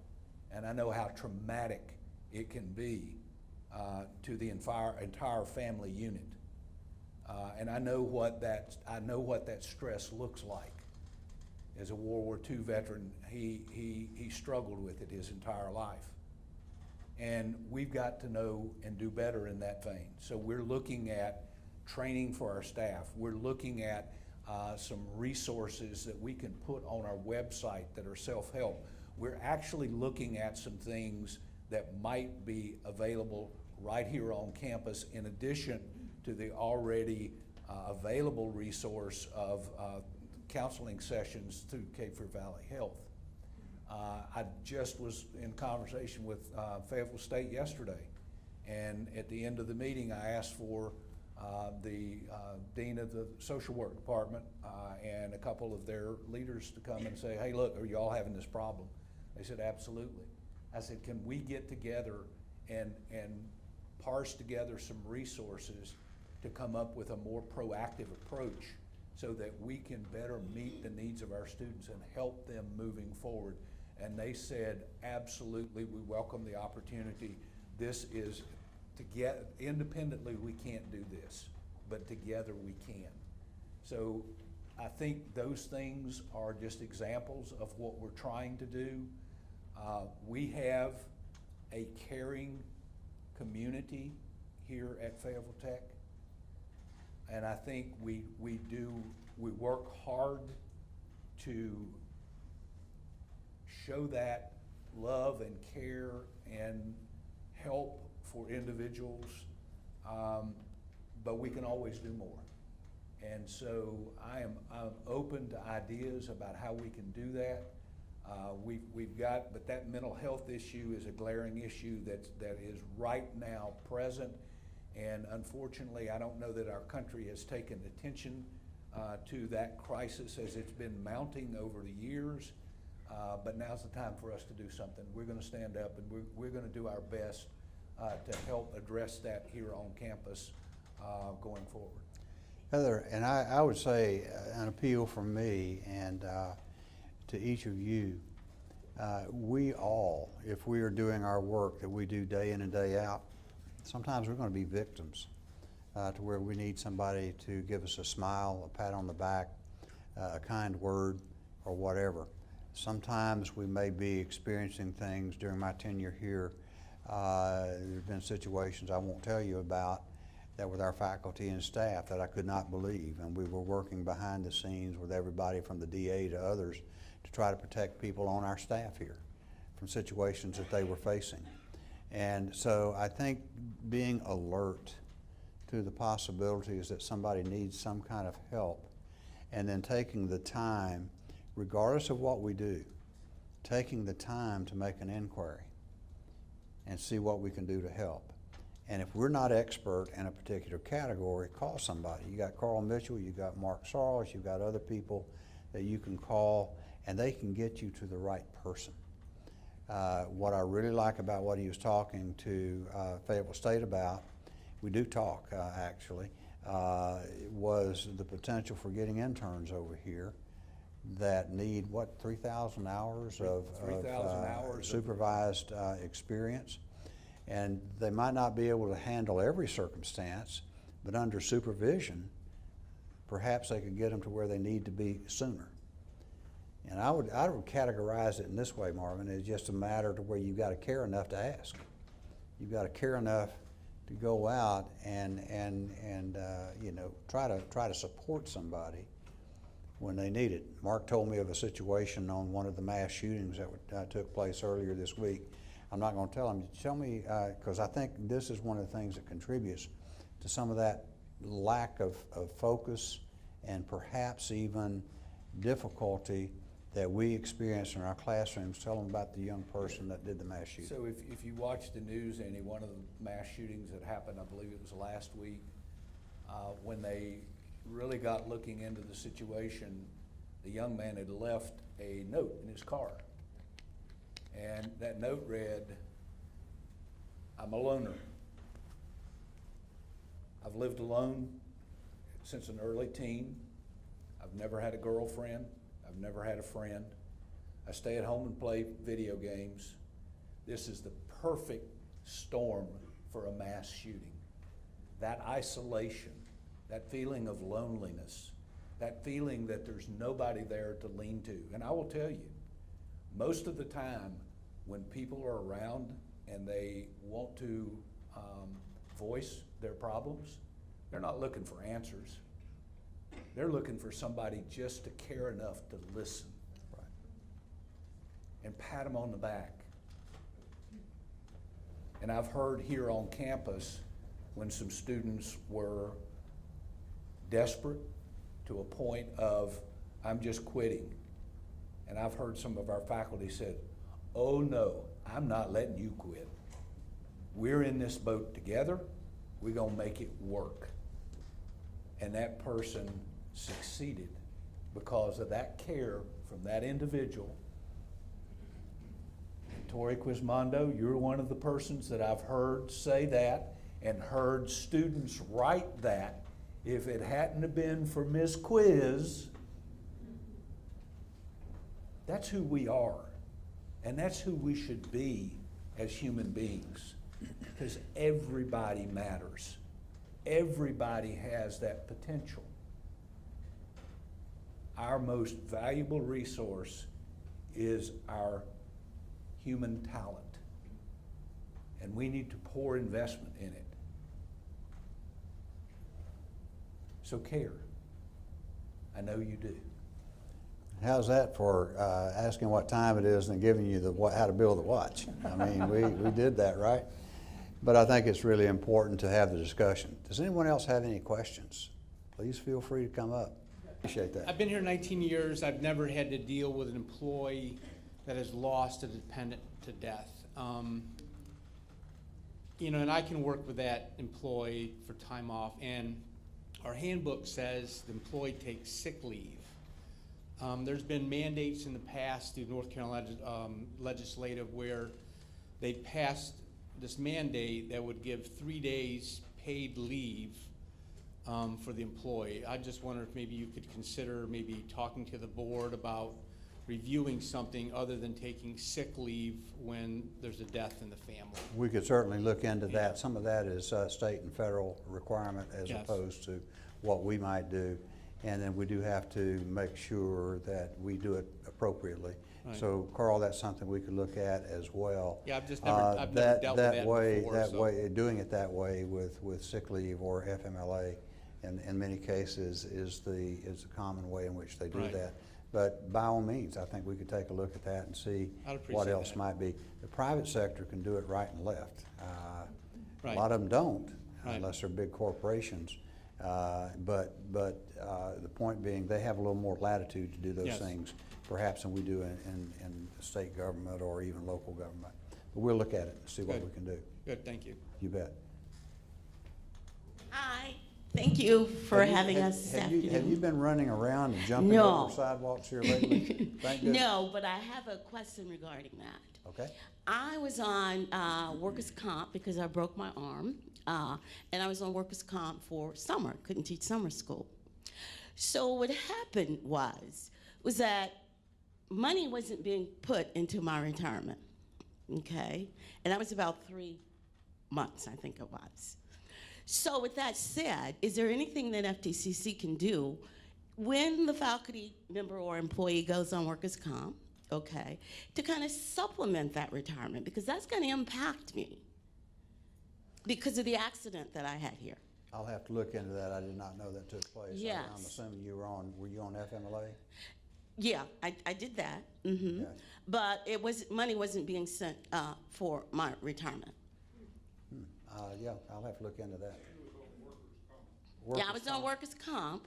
and I know how traumatic it can be to the entire family unit. And I know what that stress looks like. As a World War II veteran, he struggled with it his entire life. And we've got to know and do better in that vein. So we're looking at training for our staff. We're looking at some resources that we can put on our website that are self-help. We're actually looking at some things that might be available right here on campus in addition to the already available resource of counseling sessions through Cape Fear Valley Health. I just was in conversation with Fayetteville State yesterday, and at the end of the meeting I asked for the dean of the social work department and a couple of their leaders to come and say, hey, look, are you all having this problem? They said, absolutely. I said, can we get together and parse together some resources to come up with a more proactive approach so that we can better meet the needs of our students and help them moving forward? And they said, absolutely, we welcome the opportunity. This is, independently we can't do this, but together we can. So I think those things are just examples of what we're trying to do. We have a caring community here at Fayetteville Tech, and I think we work hard to show that love and care and help for individuals, but we can always do more. And so I'm open to ideas about how we can do that. But that mental health issue is a glaring issue that is right now present, and unfortunately I don't know that our country has taken attention to that crisis as it's been mounting over the years, but now's the time for us to do something. We're going to stand up and we're going to do our best to help address that here on campus going forward. Heather, and I would say an appeal from me and to each of you we all, if we are doing our work that we do day in and day out, sometimes we're going to be victims to where we need somebody to give us a smile, a pat on the back, a kind word, or whatever. Sometimes we may be experiencing things during my tenure here. There have been situations I won't tell you about that with our faculty and staff that I could not believe, and we were working behind the scenes with everybody from the DA to others to try to protect people on our staff here from situations that they were facing. And so I think being alert to the possibilities that somebody needs some kind of help, and then taking the time, regardless of what we do, taking the time to make an inquiry and see what we can do to help. And if we're not expert in a particular category, call somebody. You got Carl Mitchell, you got Mark Sorrells, you've got other people that you can call, and they can get you to the right person. What I really like about what he was talking to Fayetteville State about, we do talk actually, was the potential for getting interns over here that need, what, 3,000 hours of 3,000 hours supervised experience. And they might not be able to handle every circumstance, but under supervision, perhaps they could get them to where they need to be sooner. And I would categorize it in this way, Marvin. It's just a matter to where you've got to care enough to ask. You've got to care enough to go out and you know, try to support somebody when they need it. Mark told me of a situation on one of the mass shootings that took place earlier this week. I'm not going to tell him. Tell me, because I think this is one of the things that contributes to some of that lack of focus and perhaps even difficulty that we experience in our classrooms. Tell them about the young person that did the mass shooting. So if you watch the news, Andy, one of the mass shootings that happened, I believe it was last week, when they really got looking into the situation, the young man had left a note in his car. And that note read, "I'm a loner. I've lived alone since an early teen. I've never had a girlfriend. I've never had a friend. I stay at home and play video games. This is the perfect storm for a mass shooting." That isolation, that feeling of loneliness, that feeling that there's nobody there to lean to. And I will tell you, most of the time when people are around and they want to voice their problems, they're not looking for answers. They're looking for somebody just to care enough to listen. Right. And pat them on the back. And I've heard here on campus when some students were desperate to a point of, "I'm just quitting." And I've heard some of our faculty said, "Oh no, I'm not letting you quit. We're in this boat together. We're gonna make it work." And that person succeeded because of that care from that individual. Tori Quismondo, you're one of the persons that I've heard say that and heard students write that. If it hadn't have been for Miss Quiz, that's who we are. And that's who we should be as human beings. Because everybody matters. Everybody has that potential. Our most valuable resource is our human talent. And we need to pour investment in it. So care. I know you do. How's that for asking what time it is and giving you how to build the watch? I mean, we did that, right? But I think it's really important to have the discussion. Does anyone else have any questions? Please feel free to come up. Appreciate that. I've been here 19 years. I've never had to deal with an employee that has lost a dependent to death. You know, and I can work with that employee for time off. And our handbook says the employee takes sick leave. There's been mandates in the past through North Carolina legislative where they passed this mandate that would give 3 days paid leave for the employee. I just wonder if maybe you could consider maybe talking to the board about reviewing something other than taking sick leave when there's a death in the family. We could certainly look into Yeah. that. Some of that is state and federal requirement as Yes. opposed to what we might do. And then we do have to make sure that we do it appropriately. Right. So Carl, that's something we could look at as well. Yeah, I've just never, I've never dealt with that before. That so. way, doing it that way with sick leave or FMLA, in many cases, is the common way in which they do Right. that. But by all means, I think we could take a look at that and see I'd appreciate what else that. might be. The private sector can do it right and left. Right. A lot of them don't, Right. unless they're big corporations. But the point being, they have a little more latitude to do those Yes. things, perhaps than we do in state government or even local government. But we'll look at it and see what Good. we can do. Good, thank you. You bet. Hi, thank you for having us this Have afternoon. you been running around and jumping No. over sidewalks here lately? Thank goodness. No, but I have a question regarding that. Okay. I was on workers' comp because I broke my arm, and I was on workers' comp for summer, couldn't teach summer school. So what happened was that money wasn't being put into my retirement, okay? And that was about 3 months, I think it was. So with that said, is there anything that FTCC can do when the faculty member or employee goes on workers' comp, okay, to kind of supplement that retirement? Because that's going to impact me because of the accident that I had here. I'll have to look into that. I did not know that took place. Yes. I'm assuming were you on FMLA? Yeah, I did that, mm-hmm. Okay. But money wasn't being sent for my retirement. Yeah, I'll have to look into that. Yeah, I was on workers' comp,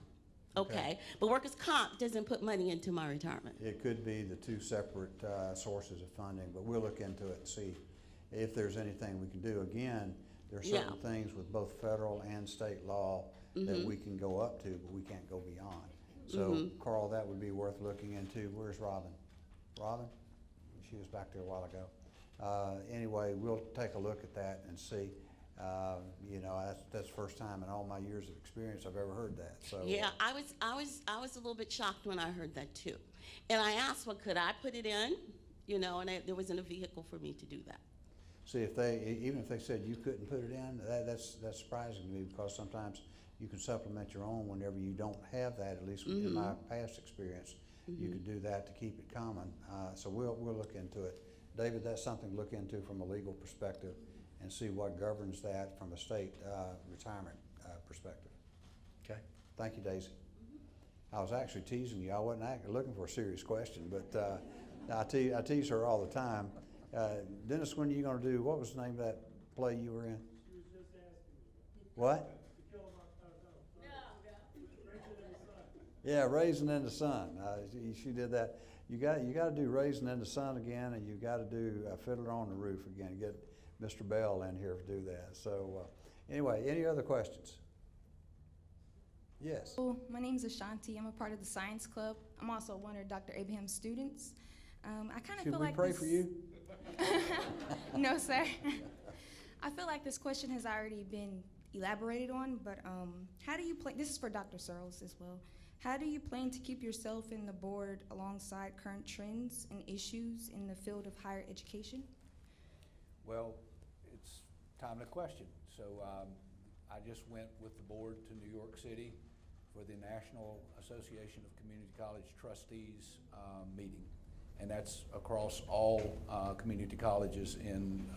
okay, but workers' comp doesn't put money into my retirement. It could be the two separate sources of funding, but we'll look into it and see if there's anything we can do. Again, there are certain things with both federal and state law that we can go up to, but we can't go beyond. So, Carl, that would be worth looking into. Where's Robin? Robin? She was back there a while ago. Anyway, we'll take a look at that and see. You know, that's the first time in all my years of experience I've ever heard that. So Yeah, I was a little bit shocked when I heard that too, and I asked, well, could I put it in? You know, and there wasn't a vehicle for me to do that. see if even if they said you couldn't put it in, that's surprising to me, because sometimes you can supplement your own whenever you don't have that. At least in my past experience, you could do that to keep it common. So we'll look into it. David, that's something to look into from a legal perspective, and see what governs that from a state retirement perspective. Okay, thank you, Daisy. I was actually teasing you. I wasn't looking for a serious question, but I tease her all the time. Dennis, when are you going to do, what was the name of that play you were in? She was just asking. What? Yeah, Raisin in the Sun. She did that. You got to do Raisin in the Sun again, and you got to do Fiddler on the Roof again. Get Mr. Bell in here to do that. So anyway, any other questions? Yes. My name is Ashanti. I'm a part of the Science Club. I'm also one of Dr. Abraham's students. I kind of Should feel we like pray this... for you? No, sir. I feel like this question has already been elaborated on, but how do you plan? This is for Dr. Sorrells as well. How do you plan to keep yourself and the board alongside current trends and issues in the field of higher education? Well, it's timely question. So I just went with the board to New York City for the National Association of Community College Trustees meeting. And that's across all community colleges in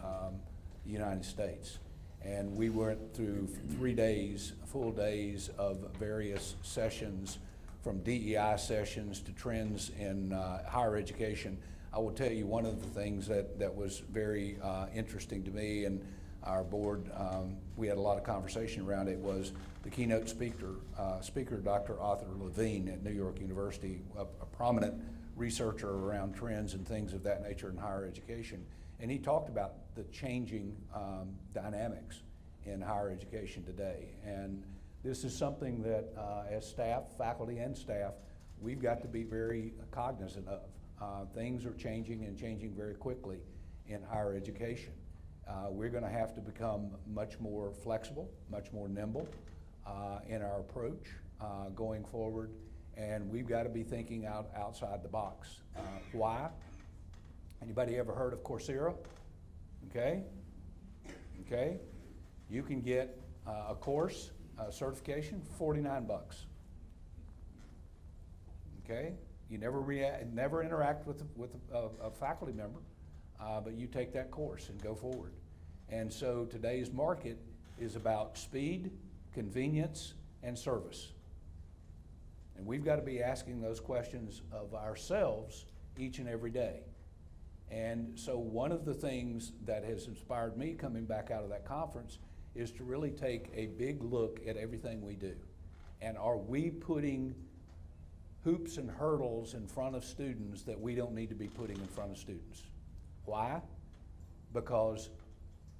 the United States. And we went through 3 days, full days of various sessions, from DEI sessions to trends in higher education. I will tell you one of the things that was very interesting to me and our board, we had a lot of conversation around it, was the keynote speaker, Dr. Arthur Levine at New York University, a prominent researcher around trends and things of that nature in higher education. And he talked about the changing dynamics in higher education today. And this is something that as staff, faculty and staff, we've got to be very cognizant of. Things are changing and changing very quickly in higher education. We're going to have to become much more flexible, much more nimble in our approach going forward. And we've got to be thinking outside the box. Why? Anybody ever heard of Coursera? Okay. Okay. You can get a course, certification, $49. Okay. You never interact with a faculty member, but you take that course and go forward. And so today's market is about speed, convenience, and service. And we've got to be asking those questions of ourselves each and every day. And so one of the things that has inspired me coming back out of that conference is to really take a big look at everything we do. And are we putting hoops and hurdles in front of students that we don't need to be putting in front of students? Why? Because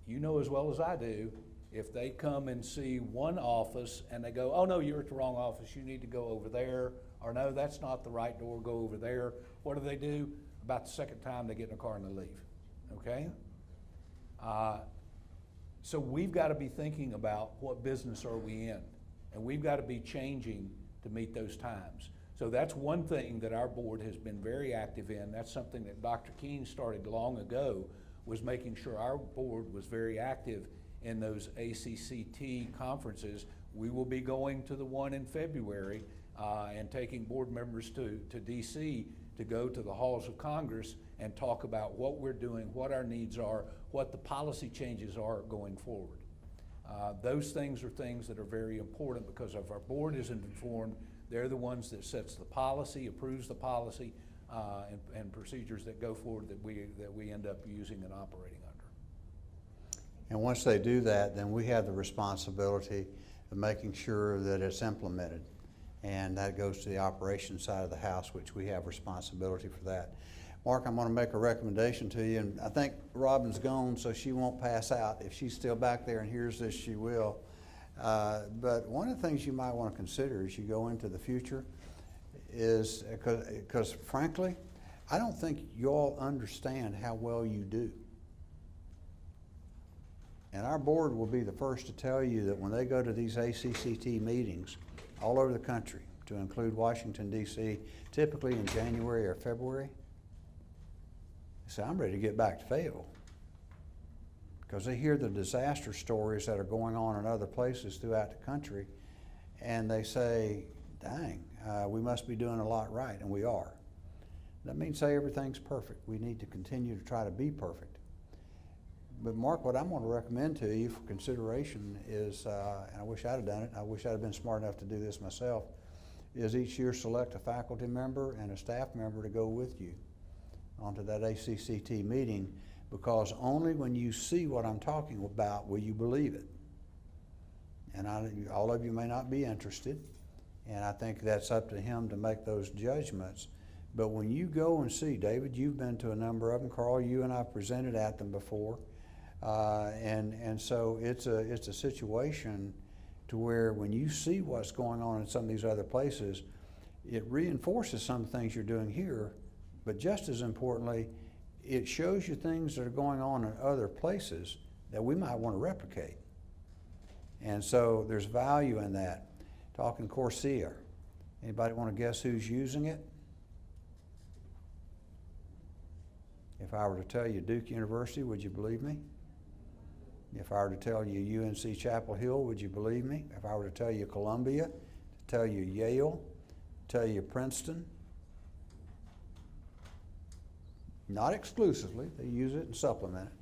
you know as well as I do, if they come and see one office and they go, oh no, you're at the wrong office, you need to go over there, or no, that's not the right door, go over there. What do? About the second time they get in a car and they leave, okay? So we've got to be thinking about what business are we in, and we've got to be changing to meet those times. So that's one thing that our board has been very active in. That's something that Dr. Keene started long ago, was making sure our board was very active in those ACCT conferences. We will be going to the one in February and taking board members to DC to go to the halls of Congress and talk about what we're doing, what our needs are, what the policy changes are going forward. Those things are things that are very important, because if our board isn't informed, they're the ones that sets the policy, approves the policy, and procedures that go forward that we end up using and operating under. And once they do that, then we have the responsibility of making sure that it's implemented. And that goes to the operations side of the house, which we have responsibility for that. Mark, I'm going to make a recommendation to you, and I think Robin's gone, so she won't pass out. If she's still back there and hears this, she will. But one of the things you might want to consider as you go into the future is, because frankly, I don't think you all understand how well you do. And our board will be the first to tell you that when they go to these ACCT meetings all over the country, to include Washington, D.C., typically in January or February, they say, I'm ready to get back to Fayetteville. Because they hear the disaster stories that are going on in other places throughout the country, and they say, dang, we must be doing a lot right, and we are. That means say everything's perfect. We need to continue to try to be perfect. But Mark, what I'm going to recommend to you for consideration is, and I wish I'd have done it, I wish I'd have been smart enough to do this myself, is each year select a faculty member and a staff member to go with you onto that ACCT meeting, because only when you see what I'm talking about will you believe it. And all of you may not be interested, and I think that's up to him to make those judgments. But when you go and see, David, you've been to a number of them, Carl, you and I presented at them before, and so it's a situation to where when you see what's going on in some of these other places, it reinforces some things you're doing here, but just as importantly, it shows you things that are going on in other places that we might want to replicate. And so there's value in that. Talking Coursera, anybody want to guess who's using it? If I were to tell you Duke University, would you believe me? If I were to tell you UNC Chapel Hill, would you believe me? If I were to tell you Columbia, to tell you Yale, tell you Princeton, not exclusively, they use it and supplement it.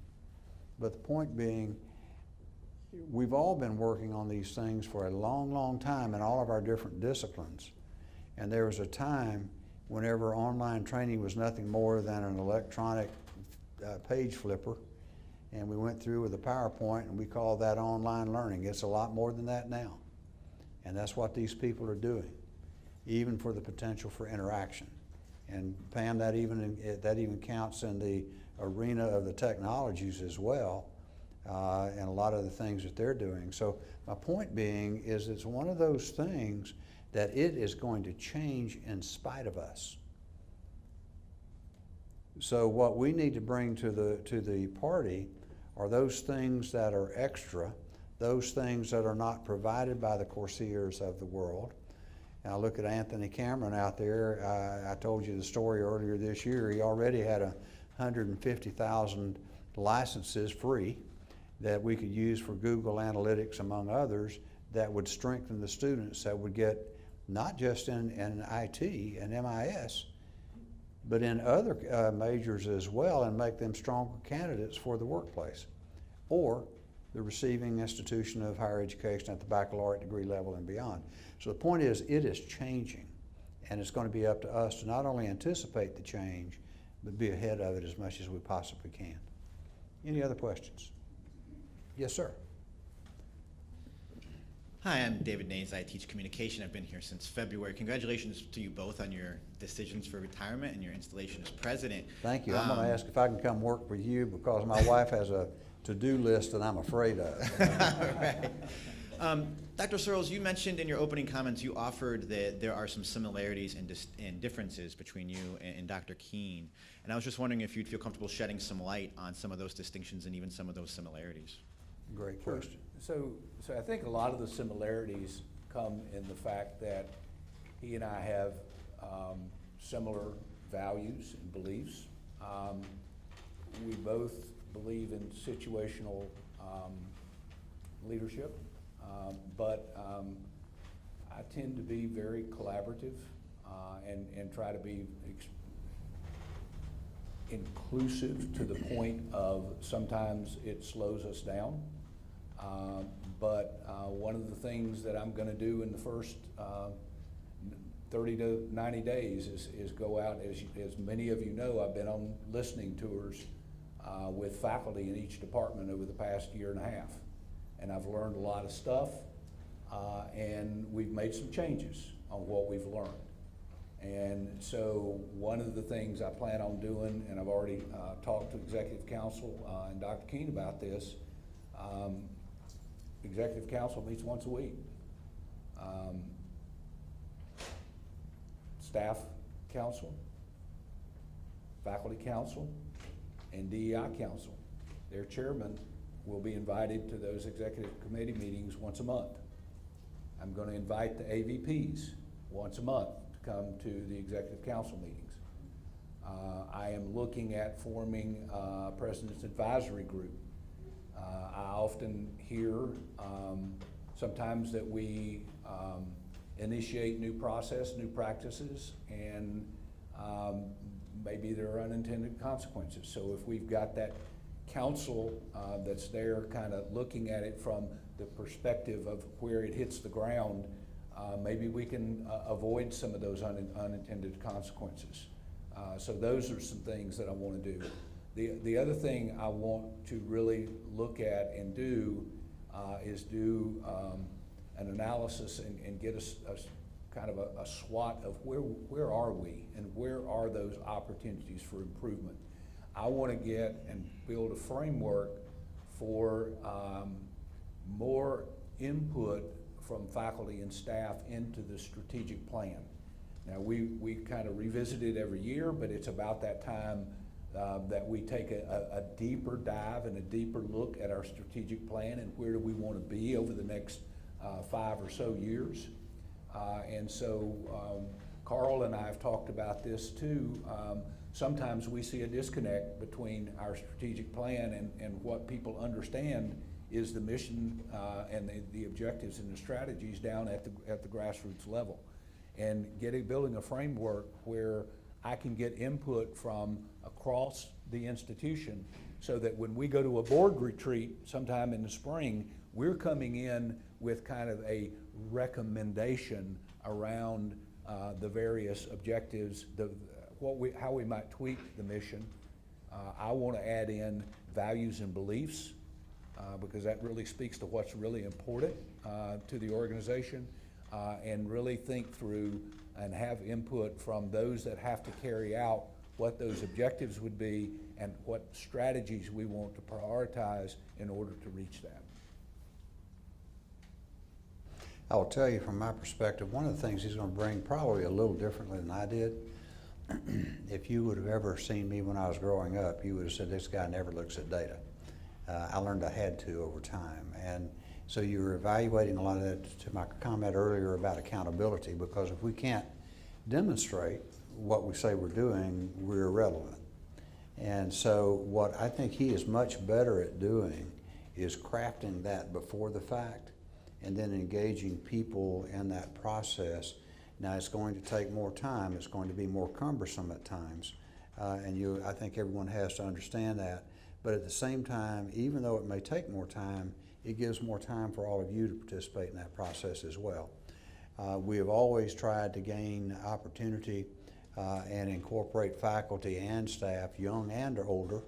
But the point being, we've all been working on these things for a long, long time in all of our different disciplines. And there was a time whenever online training was nothing more than an electronic page flipper, and we went through with a PowerPoint and we called that online learning. It's a lot more than that now. And that's what these people are doing, even for the potential for interaction. And Pam, that even counts in the arena of the technologies as well, and a lot of the things that they're doing. So my point being is it's one of those things that it is going to change in spite of us. So what we need to bring to the party are those things that are extra, those things that are not provided by the Courseras of the world, And I look at Anthony Cameron out there. I told you the story earlier this year. He already had 150,000 licenses free that we could use for Google Analytics, among others, that would strengthen the students, that would get not just in IT and MIS, but in other majors as well, and make them stronger candidates for the workplace or the receiving institution of higher education at the baccalaureate degree level and beyond. So the point is, it is changing, and it's going to be up to us to not only anticipate the change, but be ahead of it as much as we possibly can. Any other questions? Yes, sir. Hi, I'm David Nays. I teach communication. I've been here since February. Congratulations to you both on your decisions for retirement and your installation as president. Thank you. I'm going to ask if I can come work with you because my wife has a to-do list that I'm afraid of. Right. Dr. Sorrells, you mentioned in your opening comments, you offered that there are some similarities and differences between you and Dr. Keene. And I was just wondering if you'd feel comfortable shedding some light on some of those distinctions and even some of those similarities. Great question. So I think a lot of the similarities come in the fact that he and I have similar values and beliefs. We both believe in situational leadership, but I tend to be very collaborative and try to be inclusive to the point of sometimes it slows us down. But one of the things that I'm going to do in the first 30 to 90 days is go out, as many of you know, I've been on listening tours with faculty in each department over the past year and a half. And I've learned a lot of stuff, and we've made some changes on what we've learned. And so one of the things I plan on doing, and I've already talked to Executive Council and Dr. Keene about this, Executive Council meets once a week. Staff Council, Faculty Council, and DEI Council. Their chairman will be invited to those executive committee meetings once a month. I'm going to invite the AVPs once a month to come to the Executive Council meetings. I am looking at forming a President's Advisory Group. I often hear sometimes that we initiate new process, new practices, and maybe there are unintended consequences. So if we've got that council that's there kind of looking at it from the perspective of where it hits the ground, maybe we can avoid some of those unintended consequences. So those are some things that I want to do. The other thing I want to really look at and do is do an analysis and get a kind of a SWOT of where are we and where are those opportunities for improvement. I want to get and build a framework for more input from faculty and staff into the strategic plan. Now we kind of revisit it every year, but it's about that time that we take a deeper dive and a deeper look at our strategic plan and where do we want to be over the next 5 or so years. And so Carl and I have talked about this too. Sometimes we see a disconnect between our strategic plan and what people understand is the mission and the objectives and the strategies down at the grassroots level. And building a framework where I can get input from across the institution so that when we go to a board retreat sometime in the spring, we're coming in with kind of a recommendation around the various objectives, how we might tweak the mission. I want to add in values and beliefs because that really speaks to what's really important to the organization, and really think through and have input from those that have to carry out what those objectives would be and what strategies we want to prioritize in order to reach that. I will tell you from my perspective, one of the things he's going to bring probably a little differently than I did. If you would have ever seen me when I was growing up, you would have said, this guy never looks at data. I learned I had to over time. And So you're evaluating a lot of that, to my comment earlier about accountability, because if we can't demonstrate what we say we're doing, we're irrelevant. And so what I think he is much better at doing is crafting that before the fact and then engaging people in that process. Now, it's going to take more time. It's going to be more cumbersome at times. I think everyone has to understand that. But at the same time, even though it may take more time, it gives more time for all of you to participate in that process as well. We have always tried to gain opportunity and incorporate faculty and staff, young and older,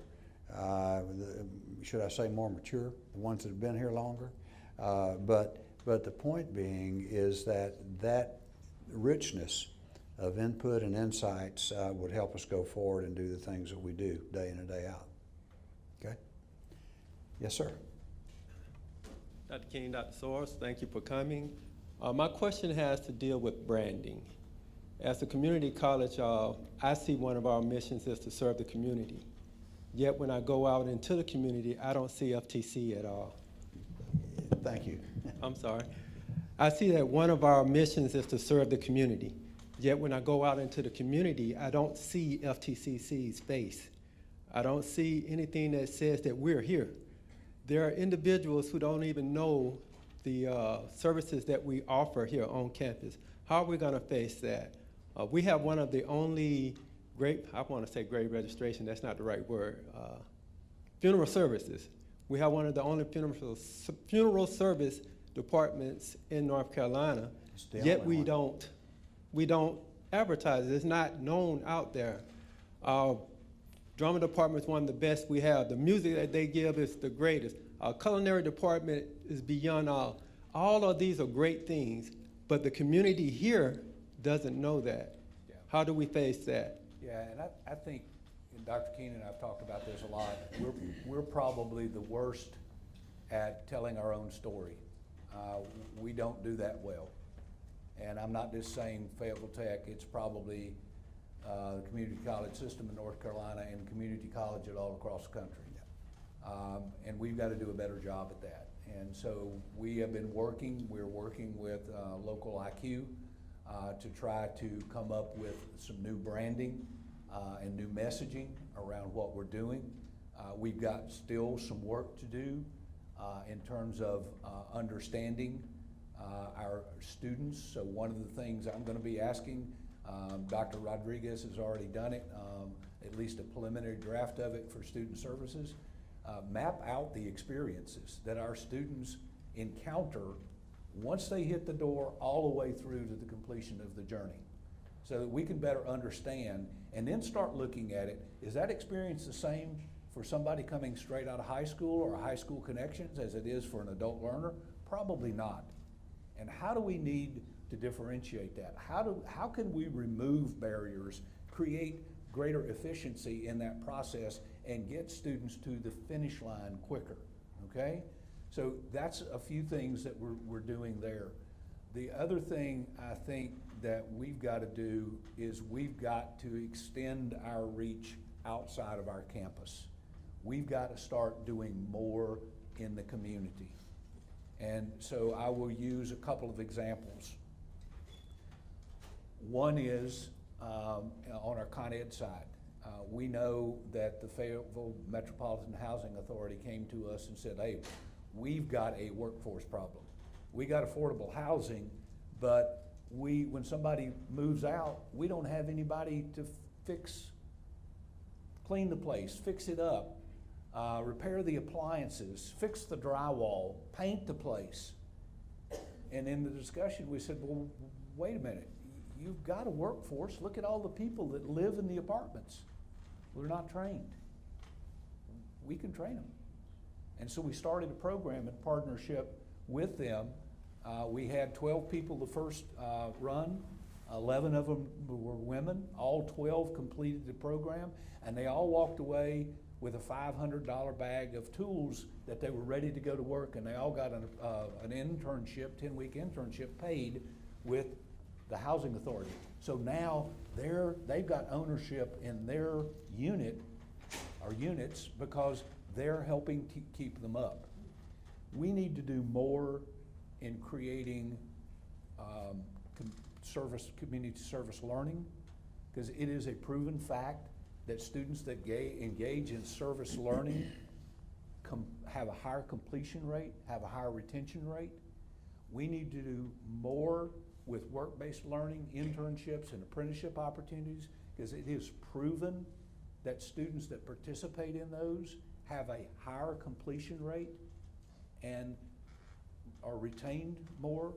should I say more mature, the ones that have been here longer. But the point being is that richness of input and insights would help us go forward and do the things that we do day in and day out. Okay? Yes, sir. Dr. King, Dr. Sorrells, thank you for coming. My question has to deal with branding. As a community college, I see one of our missions is to serve the community. Yet when I go out into the community, I don't see FTC at all. Thank you. I'm sorry. I see that one of our missions is to serve the community. Yet when I go out into the community, I don't see FTCC's face. I don't see anything that says that we're here. There are individuals who don't even know the services that we offer here on campus. How are we going to face that? We have one of the only I want to say great registration, that's not the right word, funeral services. We have one of the only funeral service departments in North Carolina, yet we don't advertise it. It's not known out there. Our drama department is one of the best we have. The music that they give is the greatest. Our culinary department is beyond all. All of these are great things, but the community here doesn't know that. Yeah. How do we face that? Yeah, and I think, and Dr. Keenan and I have talked about this a lot, we're probably the worst at telling our own story. We don't do that well. And I'm not just saying Fayetteville Tech, it's probably the community college system in North Carolina and community colleges all across the country. And we've got to do a better job at that. And so we're working with local IQ to try to come up with some new branding and new messaging around what we're doing. We've got still some work to do in terms of understanding our students. So one of the things I'm going to be asking, Dr. Rodriguez has already done it, at least a preliminary draft of it for student services. Map out the experiences that our students encounter once they hit the door all the way through to the completion of the journey, so that we can better understand and then start looking at it. Is that experience the same for somebody coming straight out of high school or high school connections as it is for an adult learner? Probably not. And how do we need to differentiate that? How can we remove barriers, create greater efficiency in that process, and get students to the finish line quicker, okay? So that's a few things that we're doing there. The other thing I think that we've got to do is we've got to extend our reach outside of our campus. We've got to start doing more in the community. And so I will use a couple of examples. One is on our Con Ed side. We know that the Fayetteville Metropolitan Housing Authority came to us and said, hey, we've got a workforce problem. We got affordable housing, but when somebody moves out, we don't have anybody to clean the place, fix it up, repair the appliances, fix the drywall, paint the place. And in the discussion, we said, well, wait a minute. You've got a workforce. Look at all the people that live in the apartments. We're not trained. We can train them. And so we started a program in partnership with them. We had 12 people the first run. 11 of them were women. All 12 completed the program, and they all walked away with a $500 bag of tools that they were ready to go to work, and they all got an internship, 10-week internship paid with the housing authority. So now they've got ownership in their unit or units because they're helping to keep them up. We need to do more in creating community service learning, because it is a proven fact that students that engage in service learning have a higher completion rate, have a higher retention rate. We need to do more with work-based learning, internships, and apprenticeship opportunities, because it is proven that students that participate in those have a higher completion rate and are retained more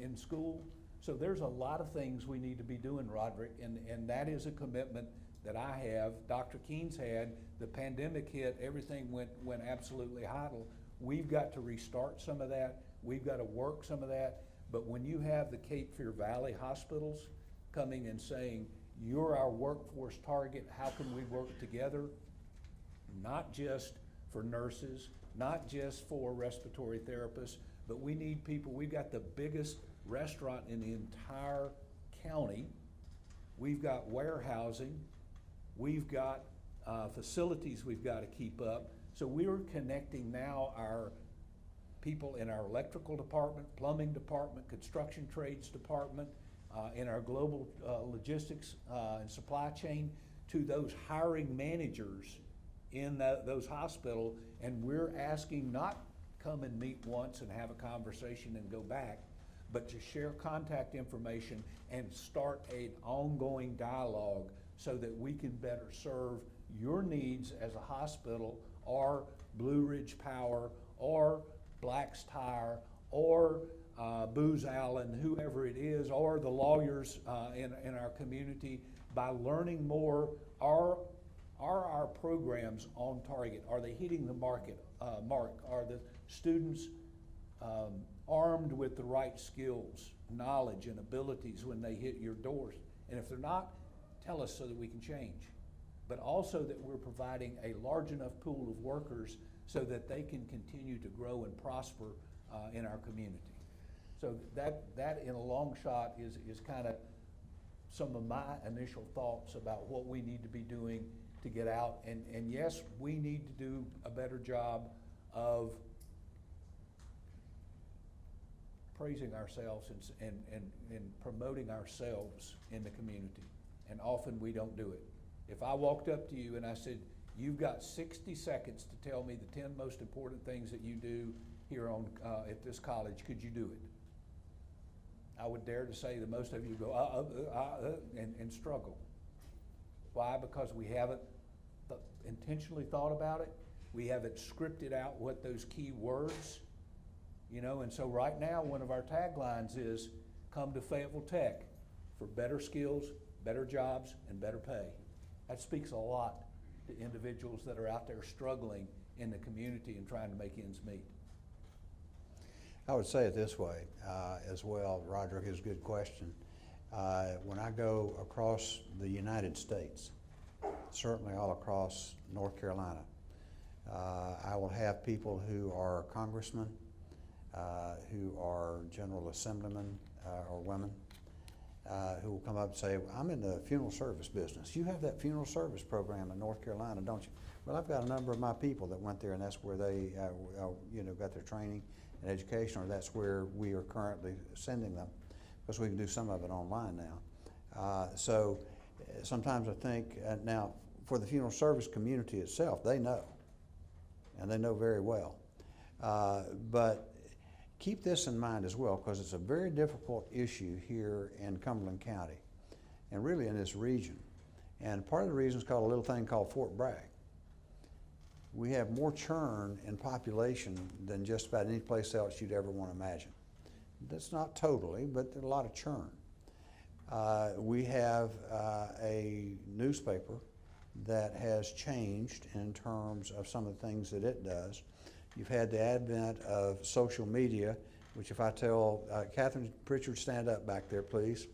in school. So there's a lot of things we need to be doing, Roderick, and that is a commitment that I have, Dr. Keen's had. The pandemic hit, everything went absolutely idle. We've got to restart some of that. We've got to work some of that. But when you have the Cape Fear Valley hospitals coming and saying, you're our workforce target, how can we work together? Not just for nurses, not just for respiratory therapists, but we need people. We've got the biggest restaurant in the entire county. We've got warehousing. We've got facilities we've got to keep up. So we're connecting now our people in our electrical department, plumbing department, construction trades department, in our global logistics and supply chain, to those hiring managers in those hospitals. And we're asking not come and meet once and have a conversation and go back, but to share contact information and start an ongoing dialogue so that we can better serve your needs as a hospital, or Blue Ridge Power, or Black's Tire, or Booz Allen, whoever it is, or the lawyers in our community. By learning more, are our programs on target? Are they hitting the mark? Are the students armed with the right skills, knowledge, and abilities when they hit your doors? And if they're not, tell us so that we can change. But also that we're providing a large enough pool of workers so that they can continue to grow and prosper in our community. So that in a long shot is kind of some of my initial thoughts about what we need to be doing to get out. And yes, we need to do a better job of praising ourselves and promoting ourselves in the community. And often we don't do it. If I walked up to you and I said, you've got 60 seconds to tell me the 10 most important things that you do here at this college, could you do it? I would dare to say that most of you go, and struggle. Why? Because we haven't intentionally thought about it. We haven't scripted out what those key words, and so right now one of our taglines is, come to Fayetteville Tech for better skills, better jobs, and better pay. That speaks a lot to individuals that are out there struggling in the community and trying to make ends meet. I would say it this way as well. Roderick, is a good question. When I go across the United States, certainly all across North Carolina, I will have people who are congressmen, who are general assemblymen or women, who will come up and say, I'm in the funeral service business. You have that funeral service program in North Carolina, don't you? Well, I've got a number of my people that went there, and that's where they got their training and education, or that's where we are currently sending them, because we can do some of it online now. So sometimes I think, now for the funeral service community itself, they know, and they know very well. But keep this in mind as well, because it's a very difficult issue here in Cumberland County, and really in this region. And part of the reason is called a little thing called Fort Bragg. We have more churn in population than just about any place else you'd ever want to imagine. That's not totally, but there's a lot of churn. We have a newspaper that has changed in terms of some of the things that it does. You've had the advent of social media, which if I tell Catherine Pritchard, stand up back there, please.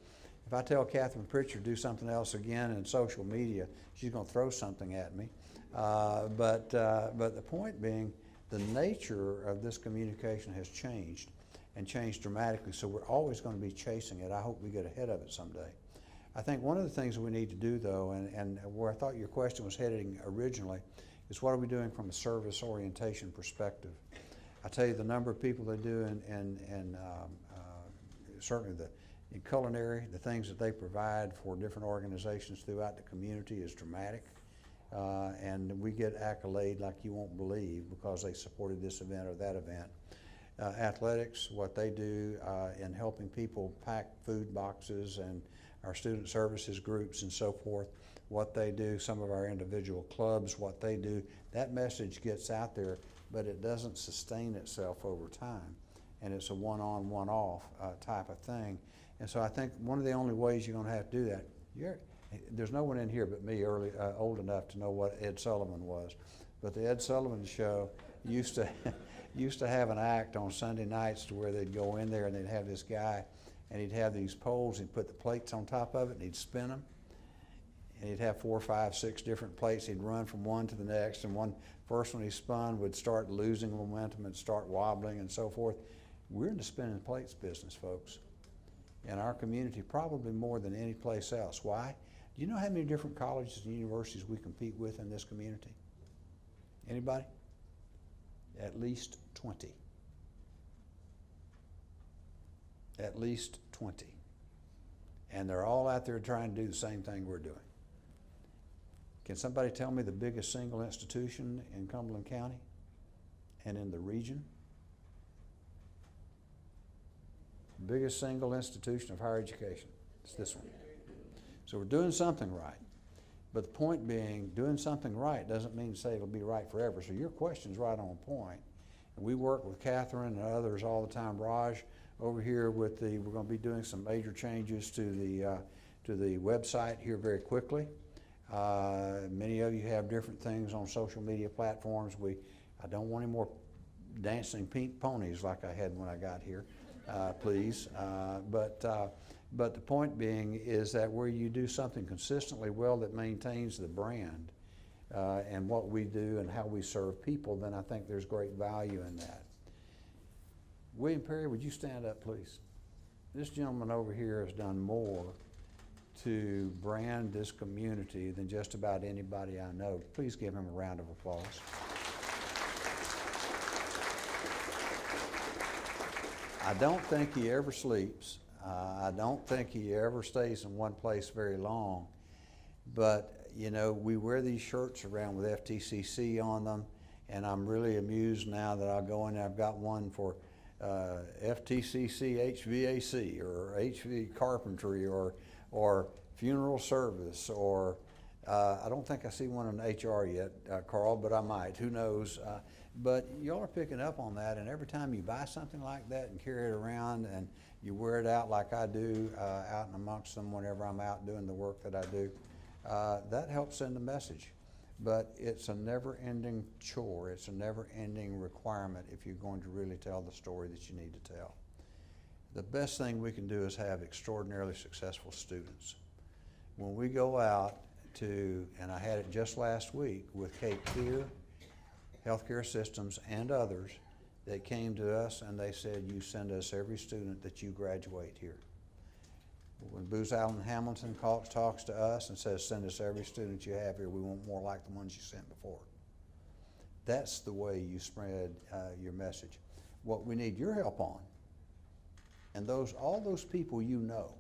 If I tell Catherine Pritchard to do something else again in social media, she's going to throw something at me. But the point being, the nature of this communication has changed, and changed dramatically, so we're always going to be chasing it. I hope we get ahead of it someday. I think one of the things we need to do, though, and where I thought your question was heading originally, is what are we doing from a service orientation perspective? I tell you, the number of people they do certainly in culinary, the things that they provide for different organizations throughout the community is dramatic. And we get accolade like you won't believe because they supported this event or that event. Athletics, what they do in helping people pack food boxes, and our student services groups and so forth, what they do, some of our individual clubs, what they do, that message gets out there, but it doesn't sustain itself over time. And it's a one-on, one-off type of thing. And so I think one of the only ways you're going to have to do that, there's no one in here but me old enough to know what Ed Sullivan was. But the Ed Sullivan Show used to have an act on Sunday nights to where they'd go in there and they'd have this guy, and he'd have these poles, he'd put the plates on top of it, and he'd spin them. And he'd have 4, 5, 6 different plates. He'd run from one to the next, and first one he spun would start losing momentum and start wobbling and so forth. We're in the spinning plates business, folks, in our community, probably more than any place else. Why? Do you know how many different colleges and universities we compete with in this community? Anybody? At least 20. At least 20. And they're all out there trying to do the same thing we're doing. Can somebody tell me the biggest single institution in Cumberland County and in the region? Biggest single institution of higher education. It's this one. So we're doing something right. But the point being, doing something right doesn't mean to say it'll be right forever. So your question's right on point. And we work with Catherine and others all the time. Raj over here we're going to be doing some major changes to the website here very quickly. Many of you have different things on social media platforms. I don't want any more dancing pink ponies like I had when I got here. Please. But the point being is that where you do something consistently well that maintains the brand and what we do and how we serve people, then I think there's great value in that. William Perry, would you stand up, please? This gentleman over here has done more to brand this community than just about anybody I know. Please give him a round of applause. I don't think he ever sleeps. I don't think he ever stays in one place very long. But, you know, we wear these shirts around with FTCC on them, and I'm really amused now that I'll go in there. I've got one for FTCC HVAC or HV carpentry or funeral service, or I don't think I see one in HR yet, Carl, but I might. Who knows? But y'all are picking up on that, and every time you buy something like that and carry it around and you wear it out like I do out and amongst them whenever I'm out doing the work that I do, that helps send a message. But it's a never-ending chore. It's a never-ending requirement if you're going to really tell the story that you need to tell. The best thing we can do is have extraordinarily successful students. When we go out to, and I had it just last week with Cape Fear, Healthcare Systems, and others that came to us and they said, you send us every student that you graduate here. When Booz Allen Hamilton talks to us and says, send us every student you have here, we want more like the ones you sent before. That's the way you spread your message. What we need your help on, and all those people you know,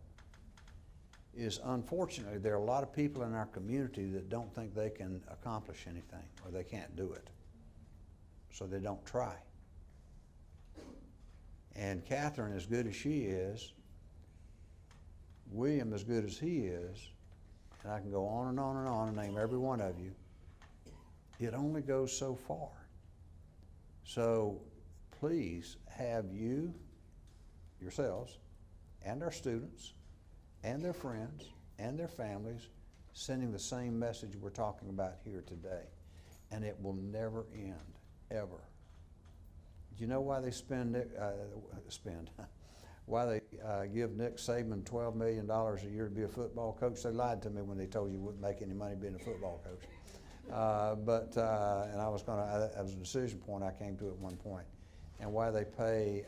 is unfortunately there are a lot of people in our community that don't think they can accomplish anything or they can't do it. So they don't try. And Catherine, as good as she is, William, as good as he is, and I can go on and on and on and name every one of you, it only goes so far. So please have you, yourselves, and our students, and their friends, and their families sending the same message we're talking about here today. And it will never end, ever. Do you know why they why they give Nick Saban $12 million a year to be a football coach? They lied to me when they told you wouldn't make any money being a football coach. And that was a decision point I came to at one point. And why they pay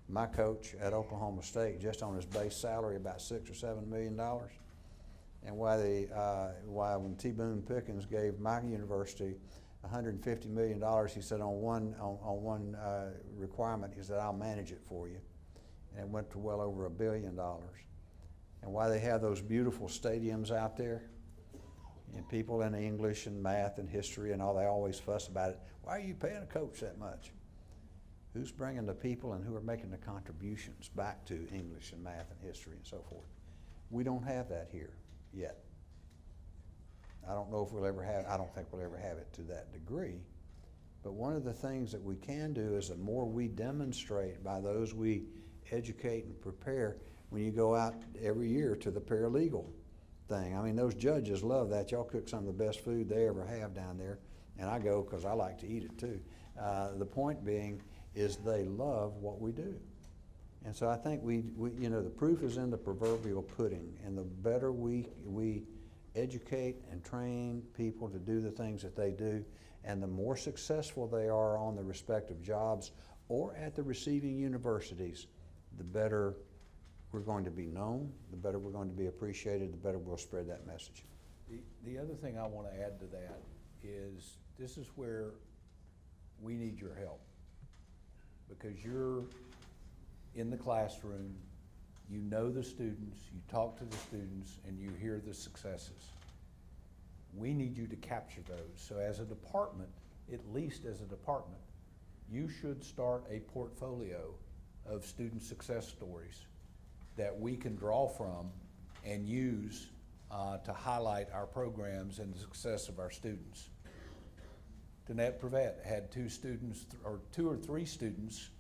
my coach at Oklahoma State just on his base salary about $6 or $7 million. And why when T. Boone Pickens gave my university $150 million, he said, on one requirement. He said, I'll manage it for you. And it went to well over $1 billion. And why they have those beautiful stadiums out there, and people in English and math and history and all, they always fuss about it. Why are you paying a coach that much? Who's bringing the people and who are making the contributions back to English and math and history and so forth? We don't have that here yet. I don't know if we'll ever have, I don't think we'll ever have it to that degree. But one of the things that we can do is the more we demonstrate by those we educate and prepare, when you go out every year to the paralegal thing. I mean, those judges love that. Y'all cook some of the best food they ever have down there, and I go because I like to eat it too. The point being is they love what we do. And so I think we you know, the proof is in the proverbial pudding, and the better we educate and train people to do the things that they do, and the more successful they are on the respective jobs or at the receiving universities, the better we're going to be known, the better we're going to be appreciated, the better we'll spread that message. The other thing I want to add to that is this is where we need your help, because you're in the classroom, you know the students, you talk to the students, and you hear the successes. We need you to capture those. So as a department, at least as a department, you should start a portfolio of student success stories that we can draw from and use to highlight our programs and the success of our students. Danette Prevet had two or three students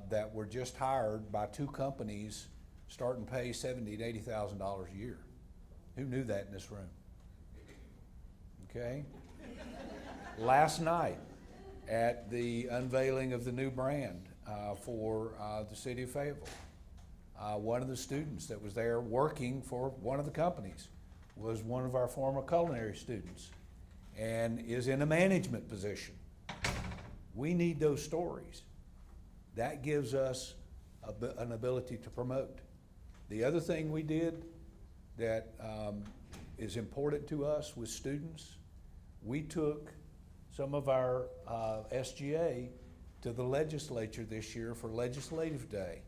that were just hired by two companies, starting pay $70,000 to $80,000 a year. Who knew that in this room? Okay. Last night at the unveiling of the new brand for the city of Fayetteville, one of the students that was there working for one of the companies was one of our former culinary students and is in a management position. We need those stories. That gives us an ability to promote. The other thing we did that is important to us with students, we took some of our SGA to the legislature this year for Legislative Day.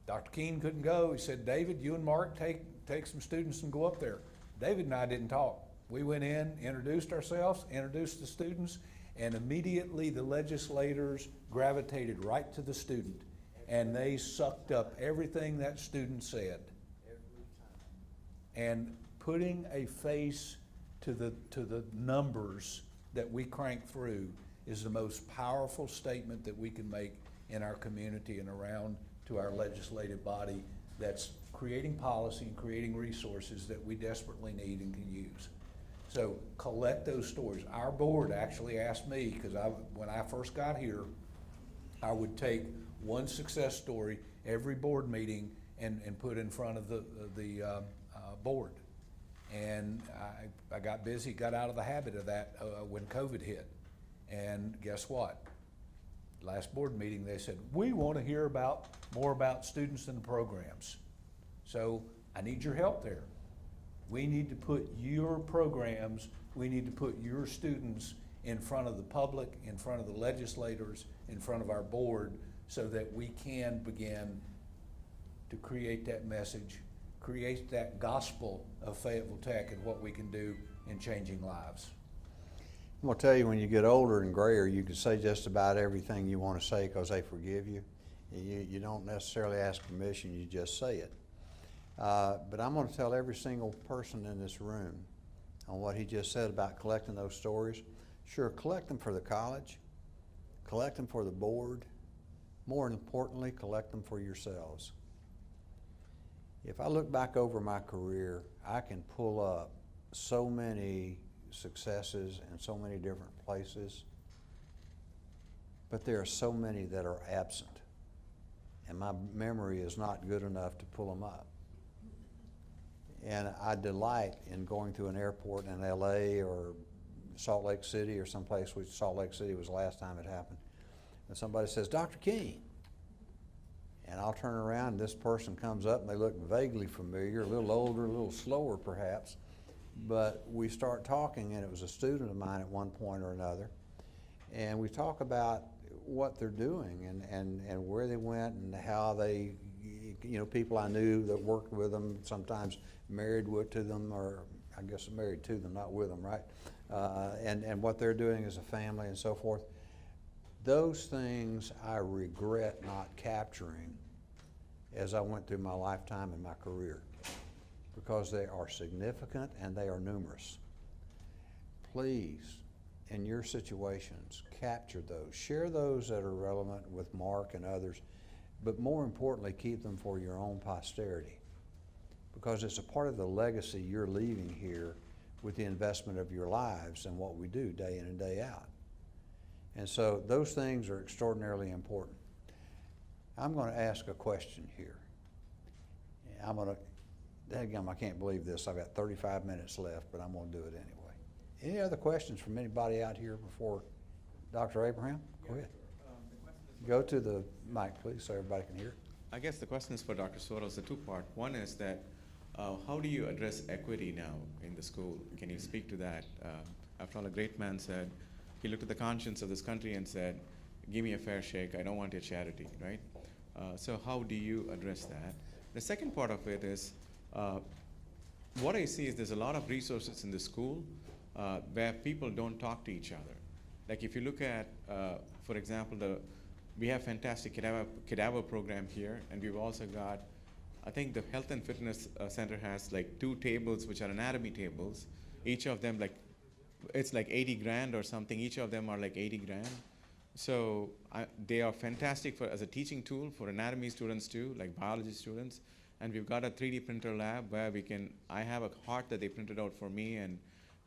Dr. Keene couldn't go. He said, David, you and Mark take some students and go up there. David and I didn't talk. We went in, introduced ourselves, introduced the students, and immediately the legislators gravitated right to the student, and they sucked up everything that student said. And putting a face to the numbers that we crank through is the most powerful statement that we can make in our community and around to our legislative body that's creating policy and creating resources that we desperately need and can use. So collect those stories. Our board actually asked me, because when I first got here, I would take one success story every board meeting and put in front of the board. And I got busy, got out of the habit of that when COVID hit. And guess what? Last board meeting, they said, we want to hear more about students and programs. So I need your help there. We need to put your programs, we need to put your students in front of the public, in front of the legislators, in front of our board, so that we can begin to create that message, create that gospel of Fayetteville Tech and what we can do in changing lives. I'm going to tell you, when you get older and grayer, you can say just about everything you want to say because they forgive you. You don't necessarily ask permission, you just say it. But I'm going to tell every single person in this room on what he just said about collecting those stories. Sure, collect them for the college, collect them for the board, more importantly, collect them for yourselves. If I look back over my career, I can pull up so many successes in so many different places, but there are so many that are absent, and my memory is not good enough to pull them up. And I delight in going to an airport in LA or Salt Lake City or someplace, which Salt Lake City was the last time it happened, and somebody says, Dr. Keene. And I'll turn around and this person comes up and they look vaguely familiar, a little older, a little slower perhaps. But we start talking, and it was a student of mine at one point or another, and we talk about what they're doing and where they went and how they, you know, people I knew that worked with them, sometimes married to them, or I guess married to them, not with them, right? And what they're doing as a family and so forth. Those things I regret not capturing as I went through my lifetime and my career, because they are significant and they are numerous. Please, in your situations, capture those. Share those that are relevant with Mark and others, but more importantly, keep them for your own posterity, because it's a part of the legacy you're leaving here with the investment of your lives and what we do day in and day out. And so those things are extraordinarily important. I'm going to ask a question here. I'm going to, dadgum, I can't believe this. I've got 35 minutes left, but I'm going to do it anyway. Any other questions from anybody out here before Dr. Abraham? Go ahead. Go to the mic, please, so everybody can hear. I guess the question is for Dr. Sorrells, a two-part. One is that how do you address equity now in the school? Can you speak to that? After all, a great man said, he looked at the conscience of this country and said, give me a fair shake, I don't want your charity, right? So how do you address that? The second part of it is, what I see is there's a lot of resources in the school where people don't talk to each other. Like if you look at, for example, we have fantastic cadaver program here, and we've also got, I think the Health and Fitness Center has like 2 tables which are anatomy tables. Each of them it's like 80 grand or something. Each of them are like 80 grand. So they are fantastic as a teaching tool for anatomy students too, like biology students. And we've got a 3D printer lab where I have a heart that they printed out for me, and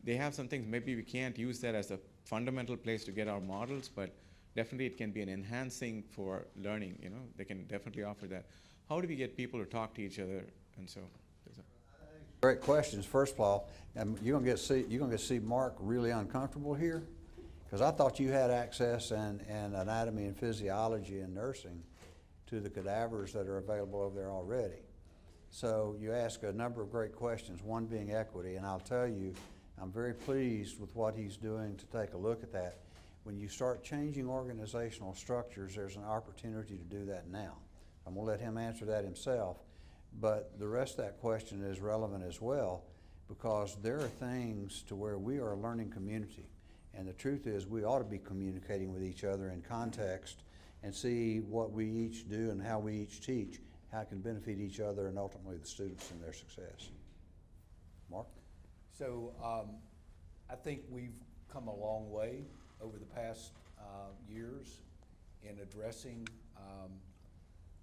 they have some things, maybe we can't use that as a fundamental place to get our models, but definitely it can be an enhancing for learning, you know, they can definitely offer that. How do we get people to talk to each other? And so, great questions. First of all, you're gonna get to see Mark really uncomfortable here, because I thought you had access and anatomy and physiology and nursing to the cadavers that are available over there already. So you ask a number of great questions, one being equity, and I'll tell you, I'm very pleased with what he's doing to take a look at that. When you start changing organizational structures, there's an opportunity to do that now. I'm gonna let him answer that himself, but the rest of that question is relevant as well, because there are things to where we are a learning community, and the truth is we ought to be communicating with each other in context and see what we each do and how we each teach, how it can benefit each other and ultimately the students and their success. Mark? So I think we've come a long way over the past years in addressing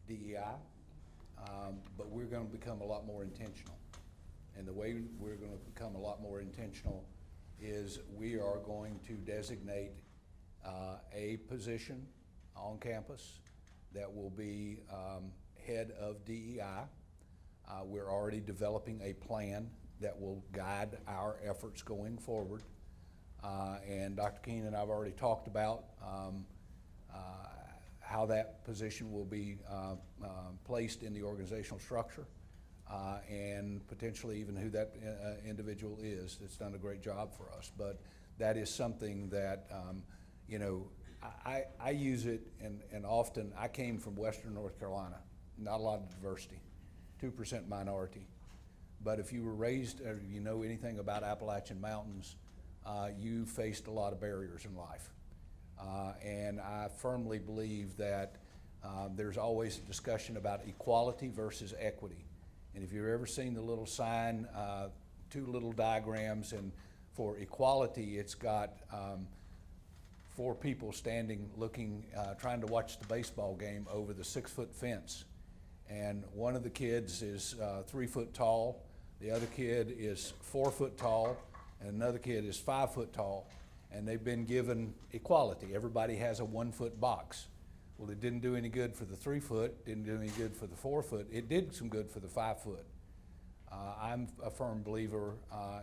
DEI, but we're going to become a lot more intentional. And the way we're going to become a lot more intentional is we are going to designate a position on campus that will be head of DEI. We're already developing a plan that will guide our efforts going forward. And Dr. Keene and I have already talked about how that position will be placed in the organizational structure, and potentially even who that individual is that's done a great job for us. But that is something that, you know, I use it, and often I came from Western North Carolina, not a lot of diversity, 2% minority. But if you were raised, or you know anything about Appalachian Mountains, you faced a lot of barriers in life. And I firmly believe that there's always a discussion about equality versus equity. And if you've ever seen the little sign, 2 little diagrams, and for equality, it's got 4 people standing looking, trying to watch the baseball game over the 6-foot fence. And one of the kids is 3 foot tall, the other kid is 4 foot tall, and another kid is 5 foot tall. And they've been given equality. Everybody has a 1-foot box. Well, it didn't do any good for the 3 foot, didn't do any good for the 4 foot. It did some good for the 5 foot. I'm a firm believer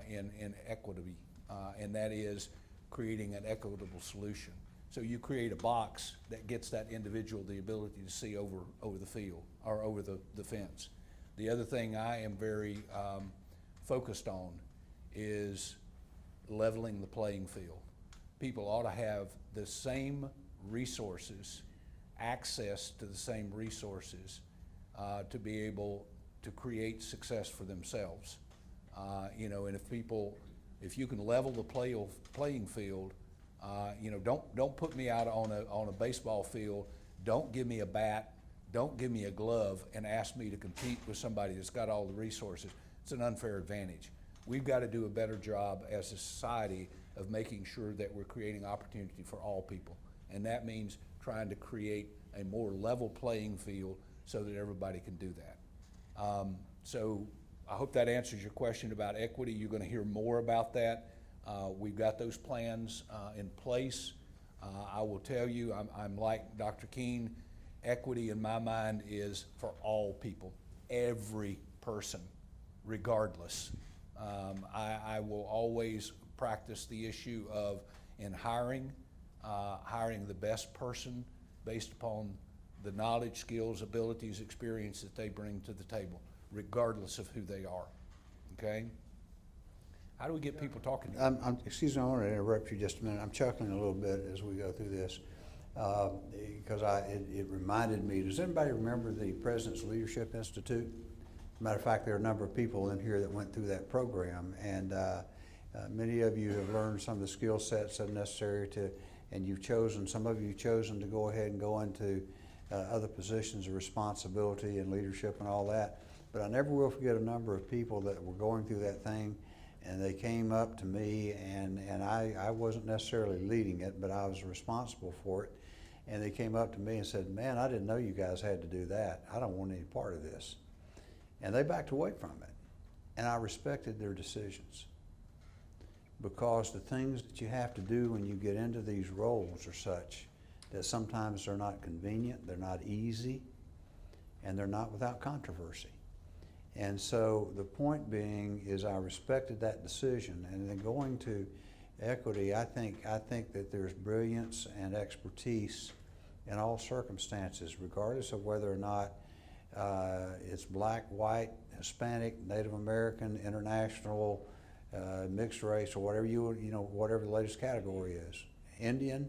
in equity, and that is creating an equitable solution. So you create a box that gets that individual the ability to see over the field, or over the fence. The other thing I am very focused on is leveling the playing field. People ought to have the same resources, access to the same resources to be able to create success for themselves. You know, and if you can level the playing field, you know, don't put me out on a baseball field. Don't give me a bat. Don't give me a glove and ask me to compete with somebody that's got all the resources. It's an unfair advantage. We've got to do a better job as a society of making sure that we're creating opportunity for all people. And that means trying to create a more level playing field so that everybody can do that. So I hope that answers your question about equity. You're going to hear more about that. We've got those plans in place. I will tell you, I'm like Dr. Keene. Equity in my mind is for all people, every person, regardless. I will always practice the issue of, in hiring the best person based upon the knowledge, skills, abilities, experience that they bring to the table, regardless of who they are, okay? How do we get people talking? Excuse me, I want to interrupt you just a minute. I'm chuckling a little bit as we go through this because it reminded me, does anybody remember the President's Leadership Institute? Matter of fact, there are a number of people in here that went through that program, and many of you have learned some of the skill sets that are necessary to, and some of you have chosen to go ahead and go into other positions of responsibility and leadership and all that. But I never will forget a number of people that were going through that thing, and they came up to me, and I wasn't necessarily leading it, but I was responsible for it. And they came up to me and said, man, I didn't know you guys had to do that. I don't want any part of this. And they backed away from it. And I respected their decisions. Because the things that you have to do when you get into these roles are such that sometimes they're not convenient, they're not easy, and they're not without controversy. And so the point being is I respected that decision. And then going to equity, I think that there's brilliance and expertise in all circumstances, regardless of whether or not it's black, white, Hispanic, Native American, international, mixed race, or whatever whatever the latest category is. Indian,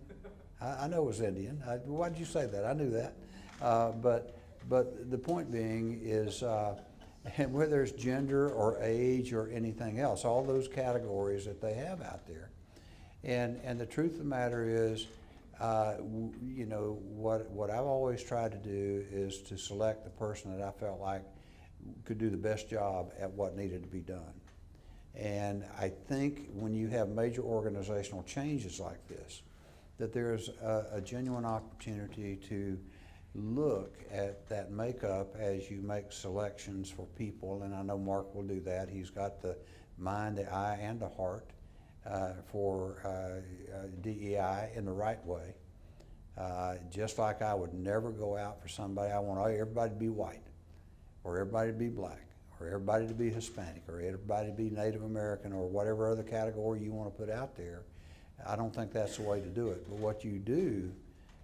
I know it was Indian. Why did you say that? I knew that. But the point being is, and whether it's gender or age or anything else, all those categories that they have out there. And the truth of the matter is, you know, what I've always tried to do is to select the person that I felt like could do the best job at what needed to be done. And I think when you have major organizational changes like this, that there's a genuine opportunity to look at that makeup as you make selections for people, and I know Mark will do that. He's got the mind, the eye, and the heart for DEI in the right way. Just like I would never go out for somebody, I want everybody to be white, or everybody to be black, or everybody to be Hispanic, or everybody to be Native American, or whatever other category you want to put out there. I don't think that's the way to do it. But what you do,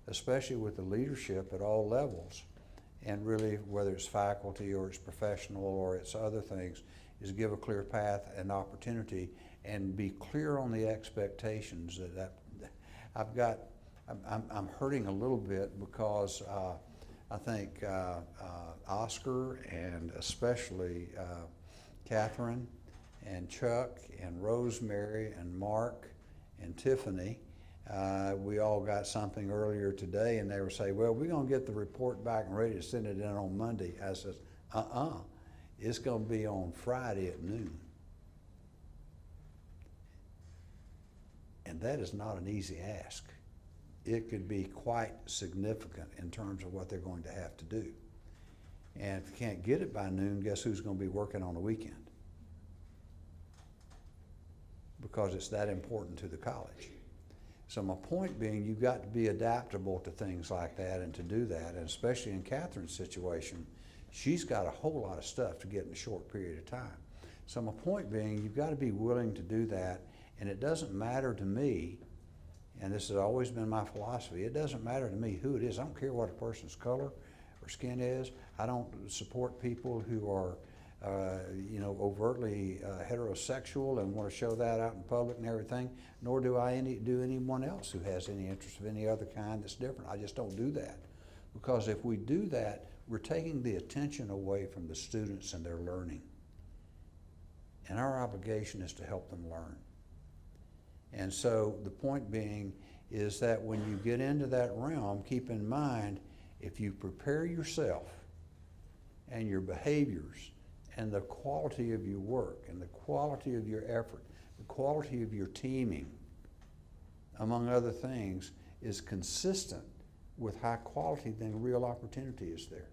especially with the leadership at all levels, and really whether it's faculty or it's professional or it's other things, is give a clear path and opportunity and be clear on the expectations I'm hurting a little bit because I think Oscar and especially Catherine and Chuck and Rosemary and Mark and Tiffany, we all got something earlier today, and they were saying, well, we're going to get the report back and ready to send it in on Monday. I said, it's going to be on Friday at noon. And that is not an easy ask. It could be quite significant in terms of what they're going to have to do. And if you can't get it by noon, guess who's going to be working on the weekend? Because it's that important to the college. So my point being, you've got to be adaptable to things like that and to do that, and especially in Catherine's situation, she's got a whole lot of stuff to get in a short period of time. So my point being, you've got to be willing to do that, and it doesn't matter to me, and this has always been my philosophy, it doesn't matter to me who it is. I don't care what a person's color or skin is. I don't support people who are you know, overtly heterosexual and want to show that out in public and everything, nor do I do anyone else who has any interest of any other kind that's different. I just don't do that. Because if we do that, we're taking the attention away from the students and their learning. And our obligation is to help them learn. And so the point being is that when you get into that realm, keep in mind, if you prepare yourself and your behaviors and the quality of your work and the quality of your effort, the quality of your teaming, among other things, is consistent with high quality, then real opportunity is there.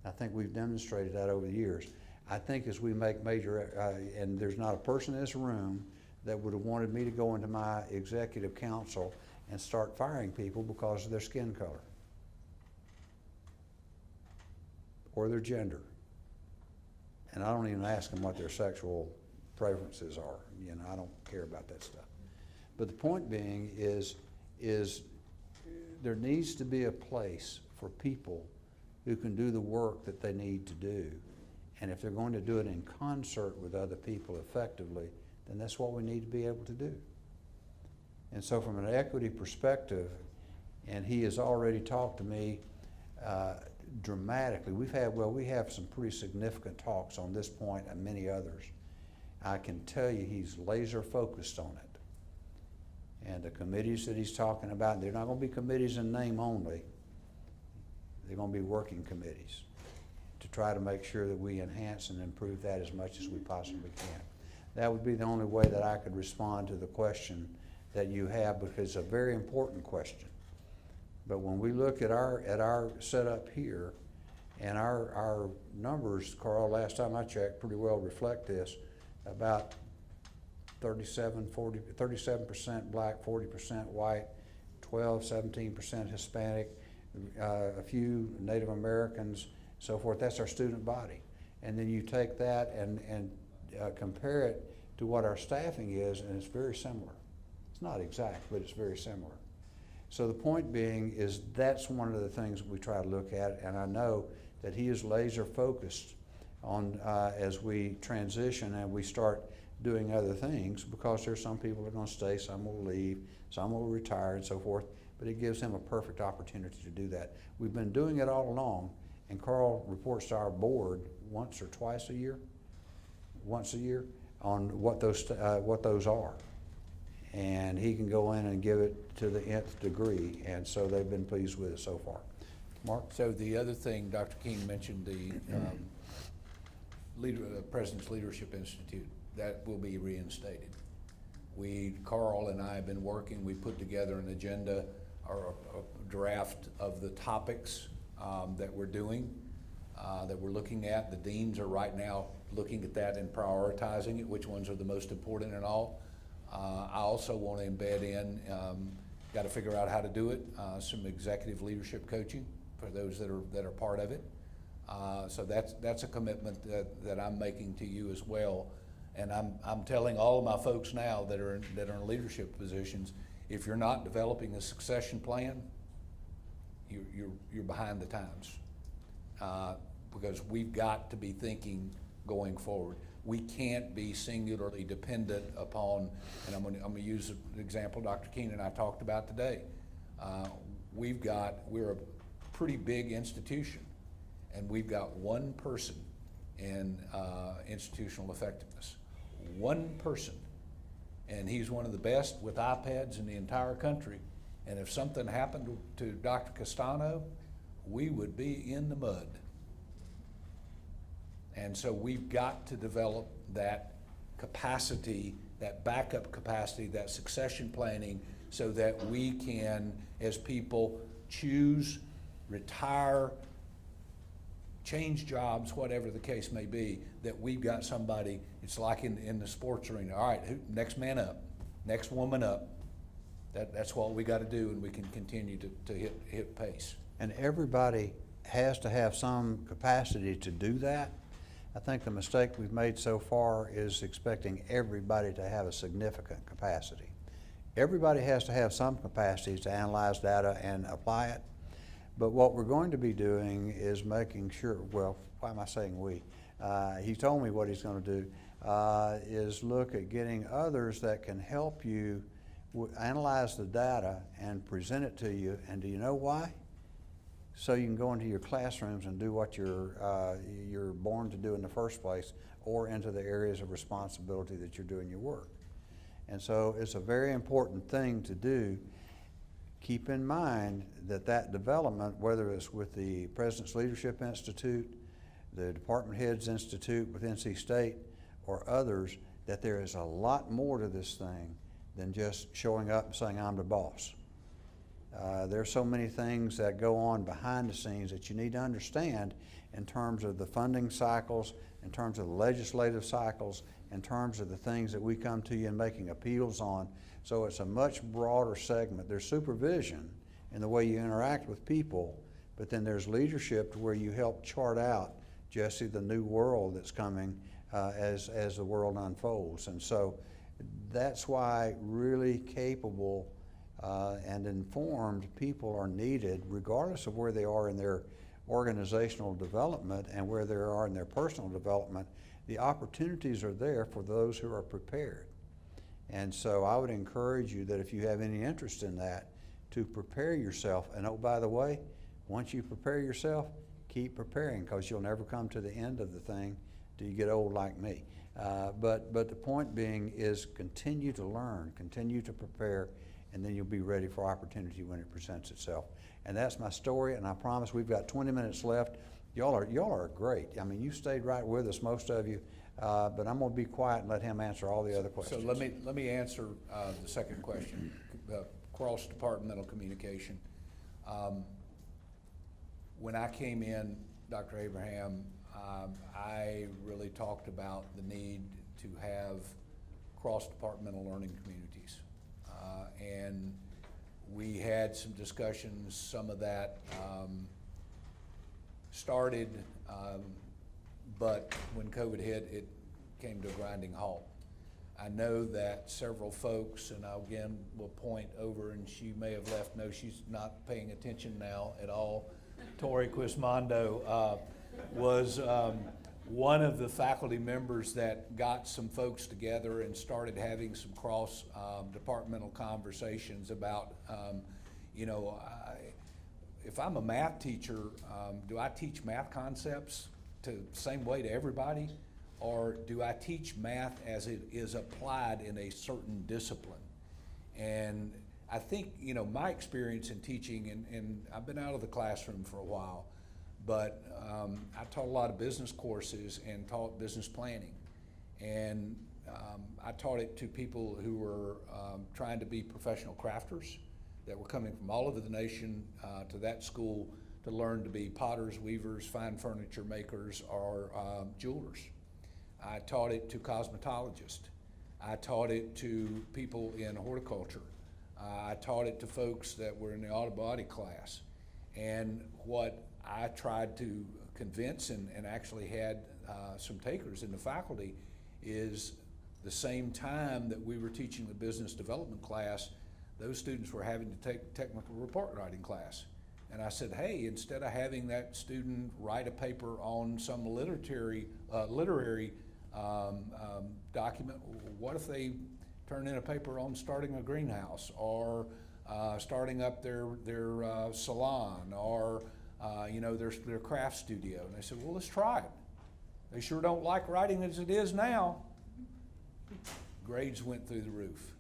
I think we've demonstrated that over the years. I think as we make major, and there's not a person in this room that would have wanted me to go into my executive council and start firing people because of their skin color or their gender. And I don't even ask them what their sexual preferences are. You know, I don't care about that stuff. But the point being is there needs to be a place for people who can do the work that they need to do. And if they're going to do it in concert with other people effectively, then that's what we need to be able to do. And so from an equity perspective, and he has already talked to me dramatically. We have some pretty significant talks on this point and many others. I can tell you he's laser focused on it. And the committees that he's talking about, they're not going to be committees in name only. They're going to be working committees to try to make sure that we enhance and improve that as much as we possibly can. That would be the only way that I could respond to the question that you have, because it's a very important question. But when we look at our setup here, and our numbers, Carl, last time I checked, pretty well reflect this, about 37% black, 40% white, 17% Hispanic, a few Native Americans, so forth. That's our student body. And then you take that and compare it to what our staffing is, and it's very similar. It's not exact, but it's very similar. So the point being is that's one of the things that we try to look at, and I know that he is laser focused on as we transition and we start doing other things, because there's some people that are going to stay, some will leave, some will retire and so forth, but it gives him a perfect opportunity to do that. We've been doing it all along, and Carl reports to our board once or twice a year, on what those are. And he can go in and give it to the nth degree, and so they've been pleased with it so far. Mark? So the other thing, Dr. King mentioned the President's Leadership Institute. That will be reinstated. Carl and I have been working, we put together an agenda or a draft of the topics that we're doing, that we're looking at. The deans are right now looking at that and prioritizing it, which ones are the most important and all. I also want to embed in, got to figure out how to do it, some executive leadership coaching for those that are part of it. So that's a commitment that I'm making to you as well. And I'm telling all of my folks now that are in leadership positions, if you're not developing a succession plan, you're behind the times, because we've got to be thinking going forward. We can't be singularly dependent upon, and I'm going to use the example Dr. Keen and I talked about today. We're a pretty big institution, and we've got one person in institutional effectiveness. One person, and he's one of the best with iPads in the entire country. And if something happened to Dr. Castano, we would be in the mud. And so we've got to develop that capacity, that backup capacity, that succession planning, so that we can, as people choose, retire, change jobs, whatever the case may be, that we've got somebody. It's like in the sports arena. All right, next man up, next woman up. That's what we got to do, and we can continue to hit pace. And everybody has to have some capacity to do that. I think the mistake we've made so far is expecting everybody to have a significant capacity. Everybody has to have some capacity to analyze data and apply it, But what we're going to be doing is making sure, well, why am I saying we? He told me what he's going to do, is look at getting others that can help you analyze the data and present it to you. And do you know why? So you can go into your classrooms and do what you're born to do in the first place, or into the areas of responsibility that you're doing your work. And so it's a very important thing to do. Keep in mind that that development, whether it's with the President's Leadership Institute, the Department Heads Institute with NC State, or others, that there is a lot more to this thing than just showing up and saying, I'm the boss. There's so many things that go on behind the scenes that you need to understand in terms of the funding cycles, in terms of the legislative cycles, in terms of the things that we come to you and making appeals on. So it's a much broader segment. There's supervision in the way you interact with people, but then there's leadership to where you help chart out, Jesse, the new world that's coming as the world unfolds. And so that's why really capable and informed people are needed, regardless of where they are in their organizational development and where they are in their personal development. The opportunities are there for those who are prepared. And so I would encourage you that if you have any interest in that, to prepare yourself. And oh, by the way, once you prepare yourself, keep preparing, because you'll never come to the end of the thing till you get old like me. But the point being is continue to learn, continue to prepare, and then you'll be ready for opportunity when it presents itself. And that's my story, and I promise we've got 20 minutes left. Y'all are great. I mean, you stayed right with us, most of you, but I'm gonna be quiet and let him answer all the other questions. So let me answer the second question, cross-departmental communication. When I came in, Dr. Abraham, I really talked about the need to have cross-departmental learning communities. And we had some discussions. Some of that started, but when COVID hit, it came to a grinding halt. I know that several folks, and I again will point over, and she may have left. No, she's not paying attention now at all. Tori Quismondo was one of the faculty members that got some folks together and started having some cross-departmental conversations about, if I'm a math teacher, do I teach math concepts the same way to everybody? Or do I teach math as it is applied in a certain discipline? And I think, my experience in teaching, and I've been out of the classroom for a while, but I taught a lot of business courses and taught business planning. And I taught it to people who were trying to be professional crafters that were coming from all over the nation to that school to learn to be potters, weavers, fine furniture makers, or jewelers. I taught it to cosmetologists. I taught it to people in horticulture. I taught it to folks that were in the auto body class. And what I tried to convince and actually had some takers in the faculty is the same time that we were teaching the business development class, those students were having to take technical report writing class. And I said, hey, instead of having that student write a paper on some literary document, what if they turn in a paper on starting a greenhouse, or starting up their salon, or their craft studio? And they said, well, let's try it. They sure don't like writing as it is now. Grades went through the roof.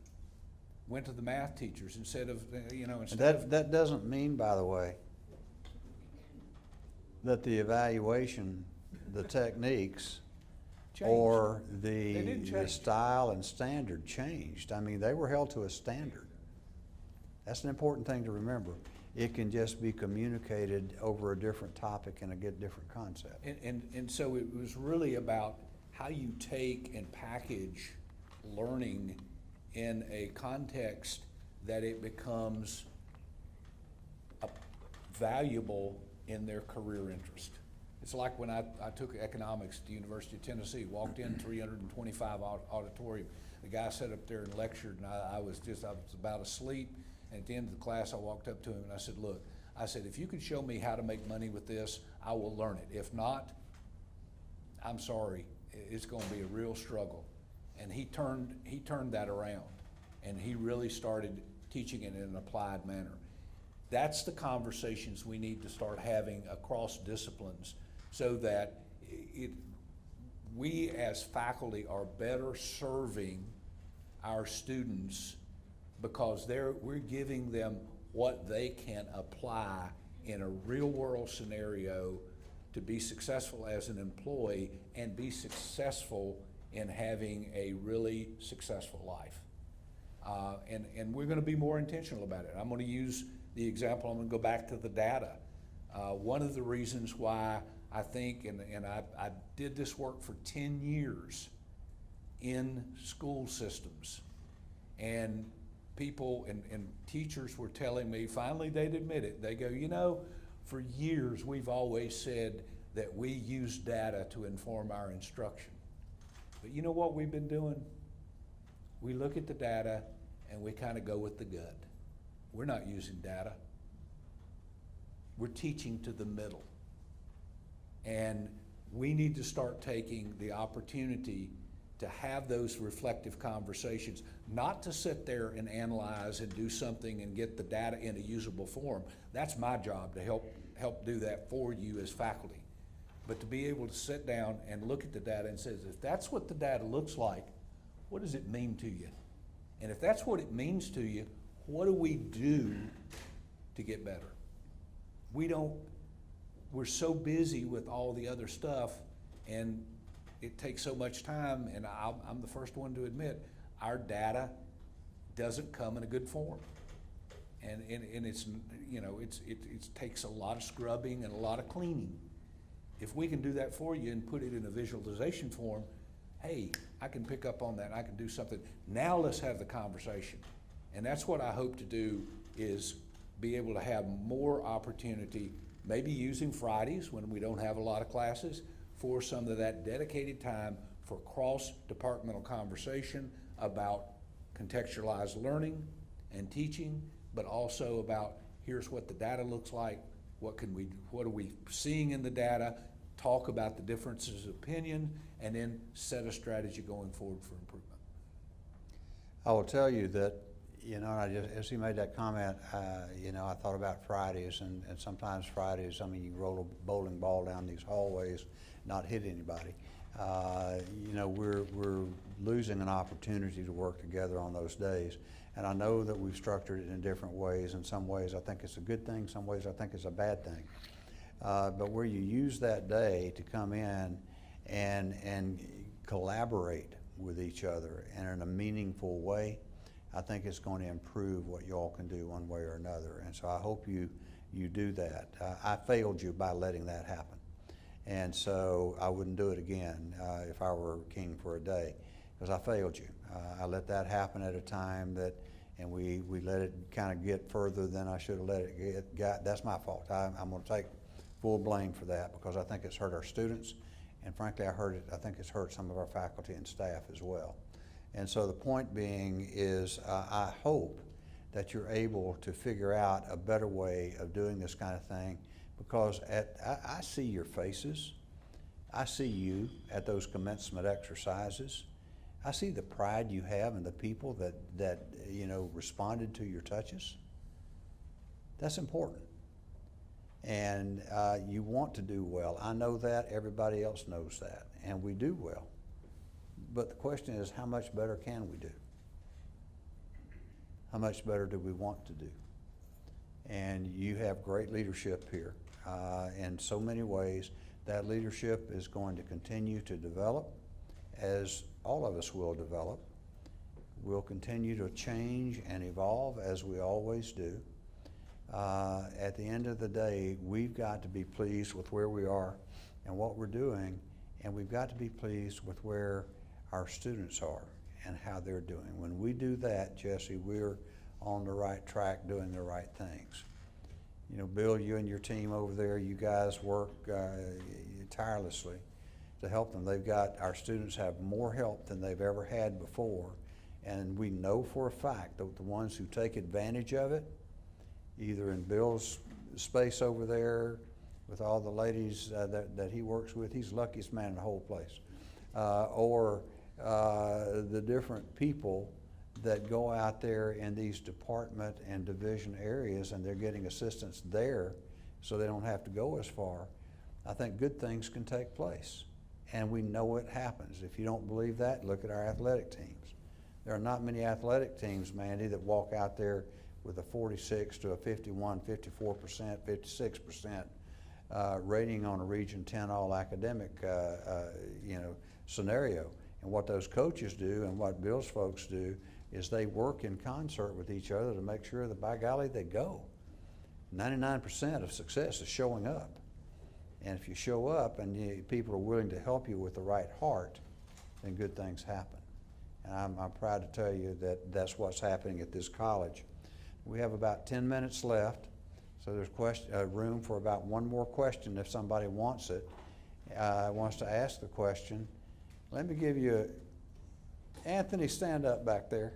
Went to the math teachers instead of, That doesn't mean, by the way, that the evaluation, the techniques, Changed. or They didn't the change. style and standard changed. I mean, they were held to a standard. That's an important thing to remember. It can just be communicated over a different topic and a different concept. And so it was really about how you take and package learning in a context that it becomes valuable in their career interest. It's like when I took economics at the University of Tennessee, walked in 325 auditorium. The guy sat up there and lectured, and I was about asleep. And at the end of the class, I walked up to him and I said, look, I said, if you can show me how to make money with this, I will learn it. If not, I'm sorry, it's gonna be a real struggle. And he turned that around, and he really started teaching it in an applied manner. That's the conversations we need to start having across disciplines, so that we as faculty are better serving our students, because we're giving them what they can apply in a real world scenario to be successful as an employee and be successful in having a really successful life. And we're gonna be more intentional about it. I'm gonna use the example, I'm gonna go back to the data. One of the reasons why I think, and I did this work for 10 years in school systems, and people and teachers were telling me, finally they'd admit it, they go, you know, for years we've always said that we use data to inform our instruction. But you know what we've been doing? We look at the data and we kind of go with the gut. We're not using data. We're teaching to the middle. And we need to start taking the opportunity to have those reflective conversations, not to sit there and analyze and do something and get the data in a usable form. That's my job, to help do that for you as faculty. But to be able to sit down and look at the data and say, if that's what the data looks like, what does it mean to you? And if that's what it means to you, what do we do to get better? We're so busy with all the other stuff, and it takes so much time, and I'm the first one to admit, our data doesn't come in a good form. And it's, you know, it takes a lot of scrubbing and a lot of cleaning. If we can do that for you and put it in a visualization form, hey, I can pick up on that, I can do something. Now let's have the conversation. And that's what I hope to do, is be able to have more opportunity, maybe using Fridays when we don't have a lot of classes, for some of that dedicated time for cross-departmental conversation about contextualized learning and teaching, but also about here's what the data looks like, what are we seeing in the data, talk about the differences of opinion, and then set a strategy going forward for improvement. I will tell you that, you know, as he made that comment, you know, I thought about Fridays, and sometimes Fridays, I mean, you can roll a bowling ball down these hallways, not hit anybody. You know, we're losing an opportunity to work together on those days. And I know that we've structured it in different ways. In some ways I think it's a good thing, some ways I think it's a bad thing. But where you use that day to come in and collaborate with each other and in a meaningful way, I think it's going to improve what you all can do one way or another. And so I hope you do that. I failed you by letting that happen. And so I wouldn't do it again if I were king for a day, because I failed you. I let that happen at a time and we let it kind of get further than I should have let it get. That's my fault. I'm going to take full blame for that, because I think it's hurt our students, and frankly I think it's hurt some of our faculty and staff as well. And so the point being is, I hope that you're able to figure out a better way of doing this kind of thing, because I see your faces. I see you at those commencement exercises. I see the pride you have in the people that you know responded to your touches. That's important. And you want to do well. I know that, everybody else knows that, and we do well. But the question is, how much better can we do? How much better do we want to do? And you have great leadership here. In so many ways, that leadership is going to continue to develop, as all of us will develop. We'll continue to change and evolve, as we always do. At the end of the day, we've got to be pleased with where we are and what we're doing, and we've got to be pleased with where our students are and how they're doing. When we do that, Jesse, we're on the right track doing the right things. You know, Bill, you and your team over there, you guys work tirelessly to help them. Our students have more help than they've ever had before, and we know for a fact that the ones who take advantage of it, either in Bill's space over there with all the ladies that he works with. He's the luckiest man in the whole place. Or the different people that go out there in these department and division areas, and they're getting assistance there so they don't have to go as far. I think good things can take place, and we know it happens. If you don't believe that, look at our athletic teams. There are not many athletic teams, Mandy, that walk out there with a 46 to a 51, 54%, 56% rating on a Region 10 all-academic scenario. And what those coaches do and what Bill's folks do is they work in concert with each other to make sure that, by golly, they go. 99% of success is showing up. And if you show up and people are willing to help you with the right heart, then good things happen. And I'm proud to tell you that that's what's happening at this college. We have about 10 minutes left, so there's room for about one more question if somebody wants it, wants to ask the question. Let me give you, Anthony, stand up back there.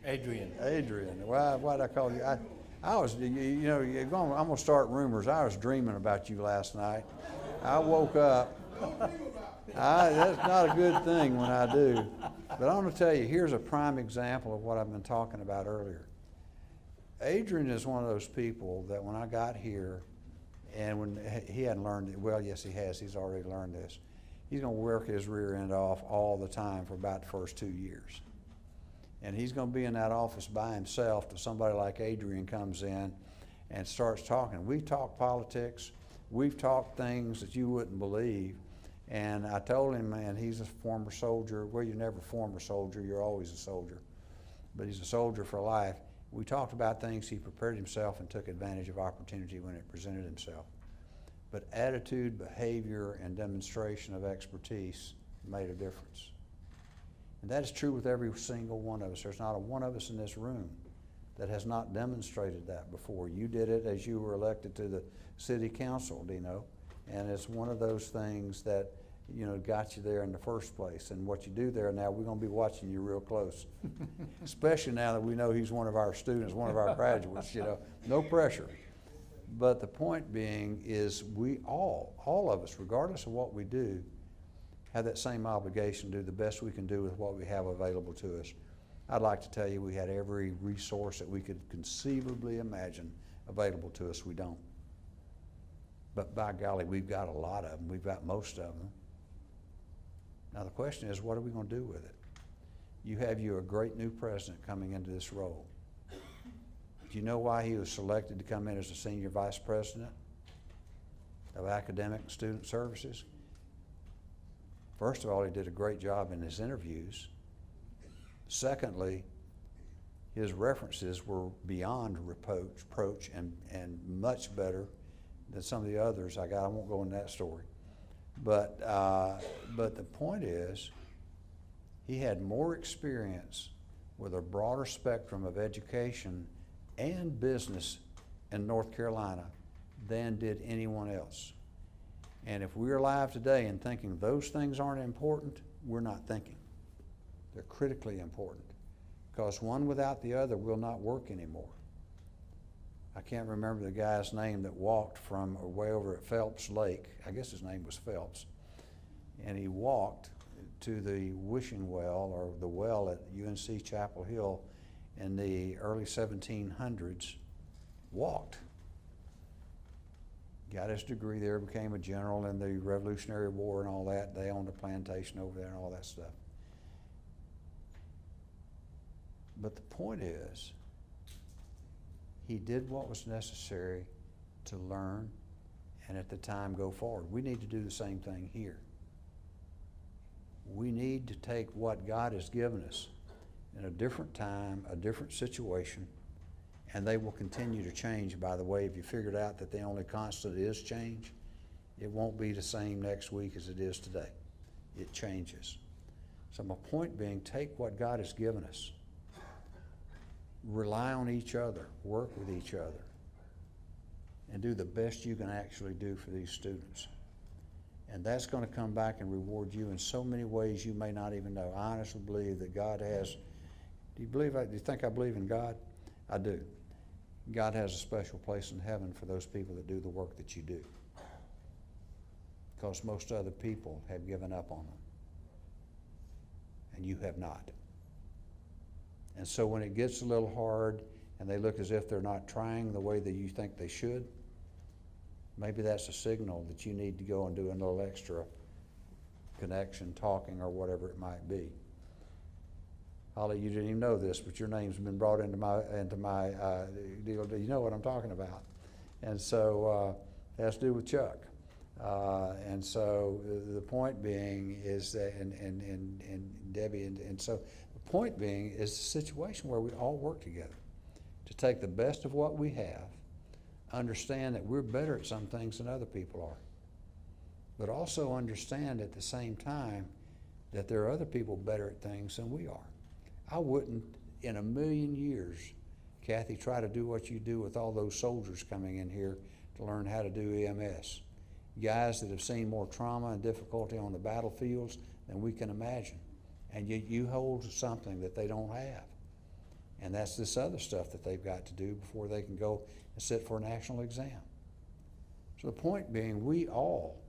Adrian. Adrian, why'd I call you? I was, I'm gonna start rumors. I was dreaming about you last night. I woke up. That's not a good thing when I do. But I'm gonna tell you, here's a prime example of what I've been talking about earlier. Adrian is one of those people that when I got here, and when he hadn't learned it, well, yes, he has. He's already learned this. He's gonna work his rear end off all the time for about the first 2 years. And he's going to be in that office by himself till somebody like Adrian comes in and starts talking. We've talked politics. We've talked things that you wouldn't believe. And I told him, man, he's a former soldier. Well, you're never a former soldier. You're always a soldier. But he's a soldier for life. We talked about things. He prepared himself and took advantage of opportunity when it presented himself. But attitude, behavior, and demonstration of expertise made a difference. And that is true with every single one of us. There's not a one of us in this room that has not demonstrated that before. You did it as you were elected to the city council, Dino, and it's one of those things that, got you there in the first place. And what you do there now, we're going to be watching you real close, especially now that we know he's one of our students, one of our graduates, no pressure. But the point being is we all of us, regardless of what we do, have that same obligation to do the best we can do with what we have available to us. I'd like to tell you we had every resource that we could conceivably imagine available to us. We don't. But by golly, we've got a lot of them. We've got most of them. Now the question is, what are we going to do with it? You have a great new president coming into this role. Do you know why he was selected to come in as the senior vice president of academic and student services? First of all, he did a great job in his interviews. Secondly, his references were beyond reproach and much better than some of the others I got. I won't go into that story. But the point is, he had more experience with a broader spectrum of education and business in North Carolina than did anyone else. And if we're alive today and thinking those things aren't important, we're not thinking. They're critically important, because one without the other will not work anymore. I can't remember the guy's name that walked from way over at Phelps Lake. I guess his name was Phelps. And he walked to the wishing well, or the well at UNC Chapel Hill in the early 1700s, walked. Got his degree there, became a general in the Revolutionary War and all that. They owned a plantation over there and all that stuff. But the point is, he did what was necessary to learn and at the time go forward. We need to do the same thing here. We need to take what God has given us in a different time, a different situation, and they will continue to change. By the way, if you figured out that the only constant is change, it won't be the same next week as it is today. It changes. So my point being, take what God has given us. Rely on each other, work with each other, and do the best you can actually do for these students. And that's going to come back and reward you in so many ways you may not even know. I honestly believe that God has, Do you think I believe in God? I do. God has a special place in heaven for those people that do the work that you do. Because most other people have given up on them. And you have not. And so when it gets a little hard and they look as if they're not trying the way that you think they should, maybe that's a signal that you need to go and do a little extra connection, talking, or whatever it might be. Holly, you didn't even know this, but your name's been brought into my deal. You know what I'm talking about. And so it has to do with Chuck. And so the point being is that, and Debbie, and so the point being is a situation where we all work together to take the best of what we have, understand that we're better at some things than other people are, but also understand at the same time that there are other people better at things than we are. I wouldn't in a million years, Kathy, try to do what you do with all those soldiers coming in here to learn how to do EMS. Guys that have seen more trauma and difficulty on the battlefields than we can imagine. And yet you hold something that they don't have. And that's this other stuff that they've got to do before they can go and sit for a national exam. So the point being, we all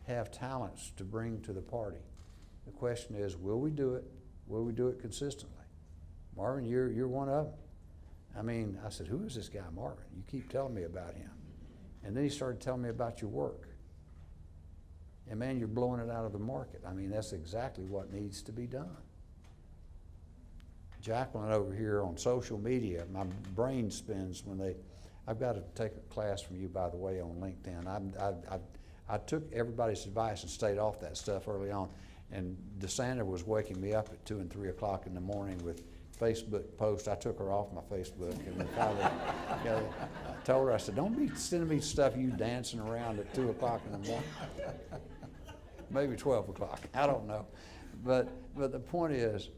have talents to bring to the party. The question is, will we do it? Will we do it consistently? Marvin, you're one of them. I mean, I said, who is this guy, Marvin? You keep telling me about him. And then he started telling me about your work. And man, you're blowing it out of the market. I mean, that's exactly what needs to be done. Jacqueline over here on social media, my brain spins when I've got to take a class from you, by the way, on LinkedIn. I took everybody's advice and stayed off that stuff early on. And DeSandra was waking me up at 2 and 3 o'clock in the morning with Facebook posts. I took her off my Facebook. And finally, I told her, I said, don't be sending me stuff you dancing around at 2 o'clock in the morning. Maybe 12 o'clock, I don't know. But the point is,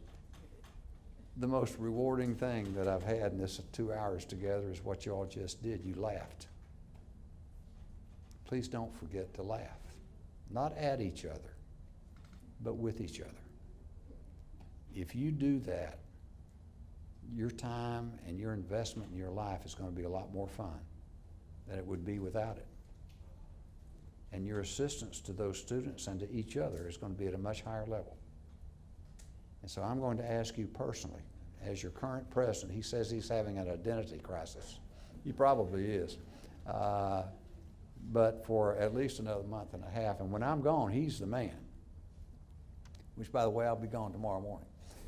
the most rewarding thing that I've had in this 2 hours together is what you all just did. You laughed. Please don't forget to laugh. Not at each other, but with each other. If you do that, your time and your investment in your life is going to be a lot more fun than it would be without it. And your assistance to those students and to each other is going to be at a much higher level. And so I'm going to ask you personally, as your current president, he says he's having an identity crisis. He probably is. But for at least another month and a half, and when I'm gone, he's the man. Which, by the way, I'll be gone tomorrow morning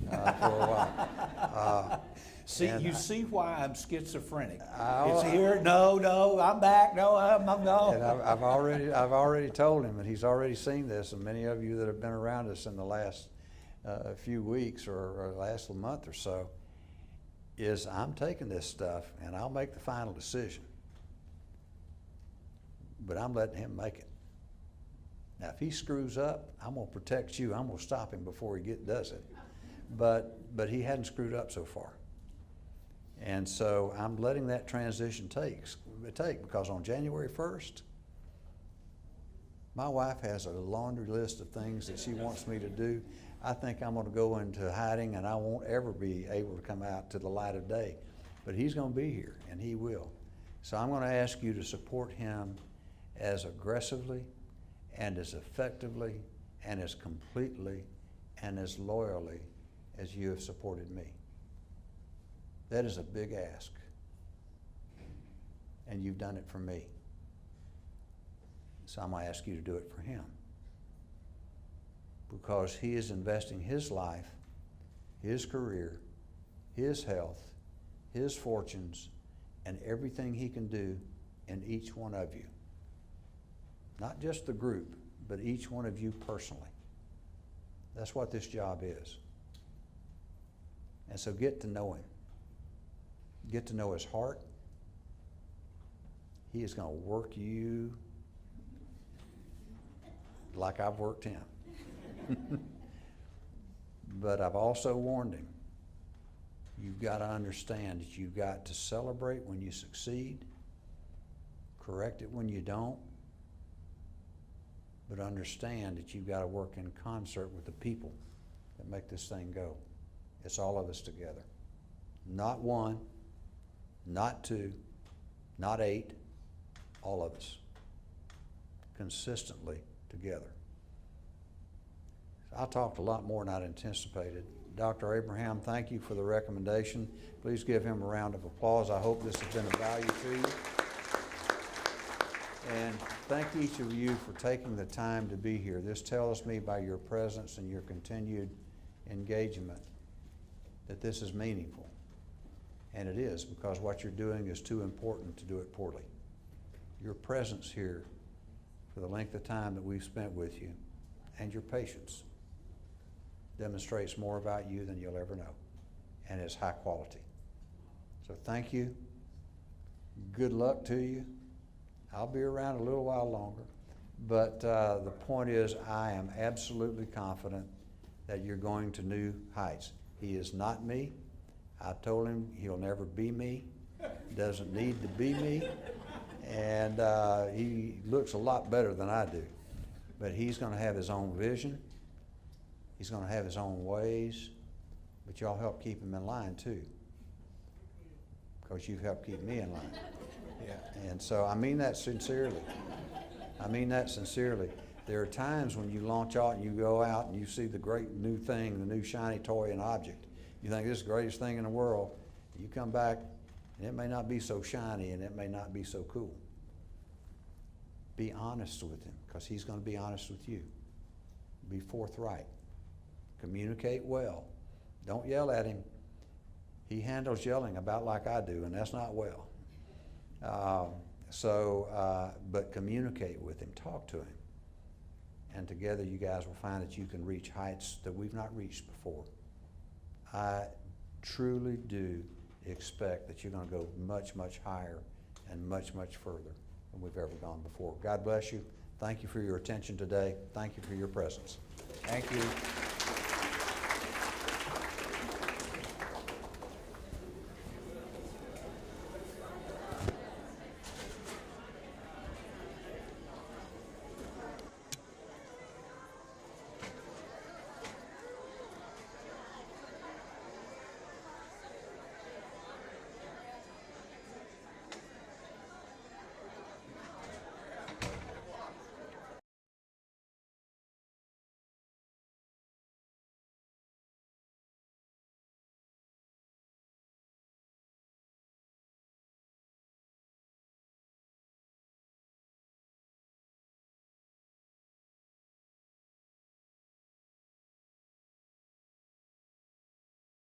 for a while. You see why I'm schizophrenic. It's here, no, I'm back, no, I'm gone. And I've already told him, and he's already seen this, and many of you that have been around us in the last few weeks or last month or so, is I'm taking this stuff and I'll make the final decision. But I'm letting him make it. Now, if he screws up, I'm going to protect you. I'm going to stop him before he does it. But he hadn't screwed up so far. And so I'm letting that transition take because on January 1st, my wife has a laundry list of things that she wants me to do. I think I'm going to go into hiding and I won't ever be able to come out to the light of day. But he's going to be here, and he will. So I'm going to ask you to support him as aggressively and as effectively and as completely and as loyally as you have supported me. That is a big ask. And you've done it for me. So I'm going to ask you to do it for him. Because he is investing his life, his career, his health, his fortunes, and everything he can do in each one of you. Not just the group, but each one of you personally. That's what this job is. And so get to know him. Get to know his heart. He is going to work you like I've worked him. But I've also warned him. You've got to understand that you've got to celebrate when you succeed, correct it when you don't, but understand that you've got to work in concert with the people that make this thing go. It's all of us together. Not one, not two, not 8, all of us, consistently together. I talked a lot more than I'd anticipated. Dr. Abraham, thank you for the recommendation. Please give him a round of applause. I hope this has been of value to you. And thank each of you for taking the time to be here. This tells me by your presence and your continued engagement that this is meaningful. And it is, because what you're doing is too important to do it poorly. Your presence here for the length of time that we've spent with you and your patience demonstrates more about you than you'll ever know, and it's high quality. So thank you. Good luck to you. I'll be around a little while longer, but the point is, I am absolutely confident that you're going to new heights. He is not me. I told him he'll never be me, doesn't need to be me, and he looks a lot better than I do. But he's going to have his own vision. He's going to have his own ways, but y'all help keep him in line too, because you've helped keep me in line. Yeah. And so I mean that sincerely. I mean that sincerely. There are times when you launch out and you go out and you see the great new thing, the new shiny toy and object. You think this is the greatest thing in the world. You come back and it may not be so shiny and it may not be so cool. Be honest with him, because he's going to be honest with you. Be forthright. Communicate well. Don't yell at him. He handles yelling about like I do, and that's not well. But communicate with him. Talk to him. And together you guys will find that you can reach heights that we've not reached before. I truly do expect that you're going to go much, much higher and much, much further than we've ever gone before. God bless you. Thank you for your attention today. Thank you for your presence. Thank you.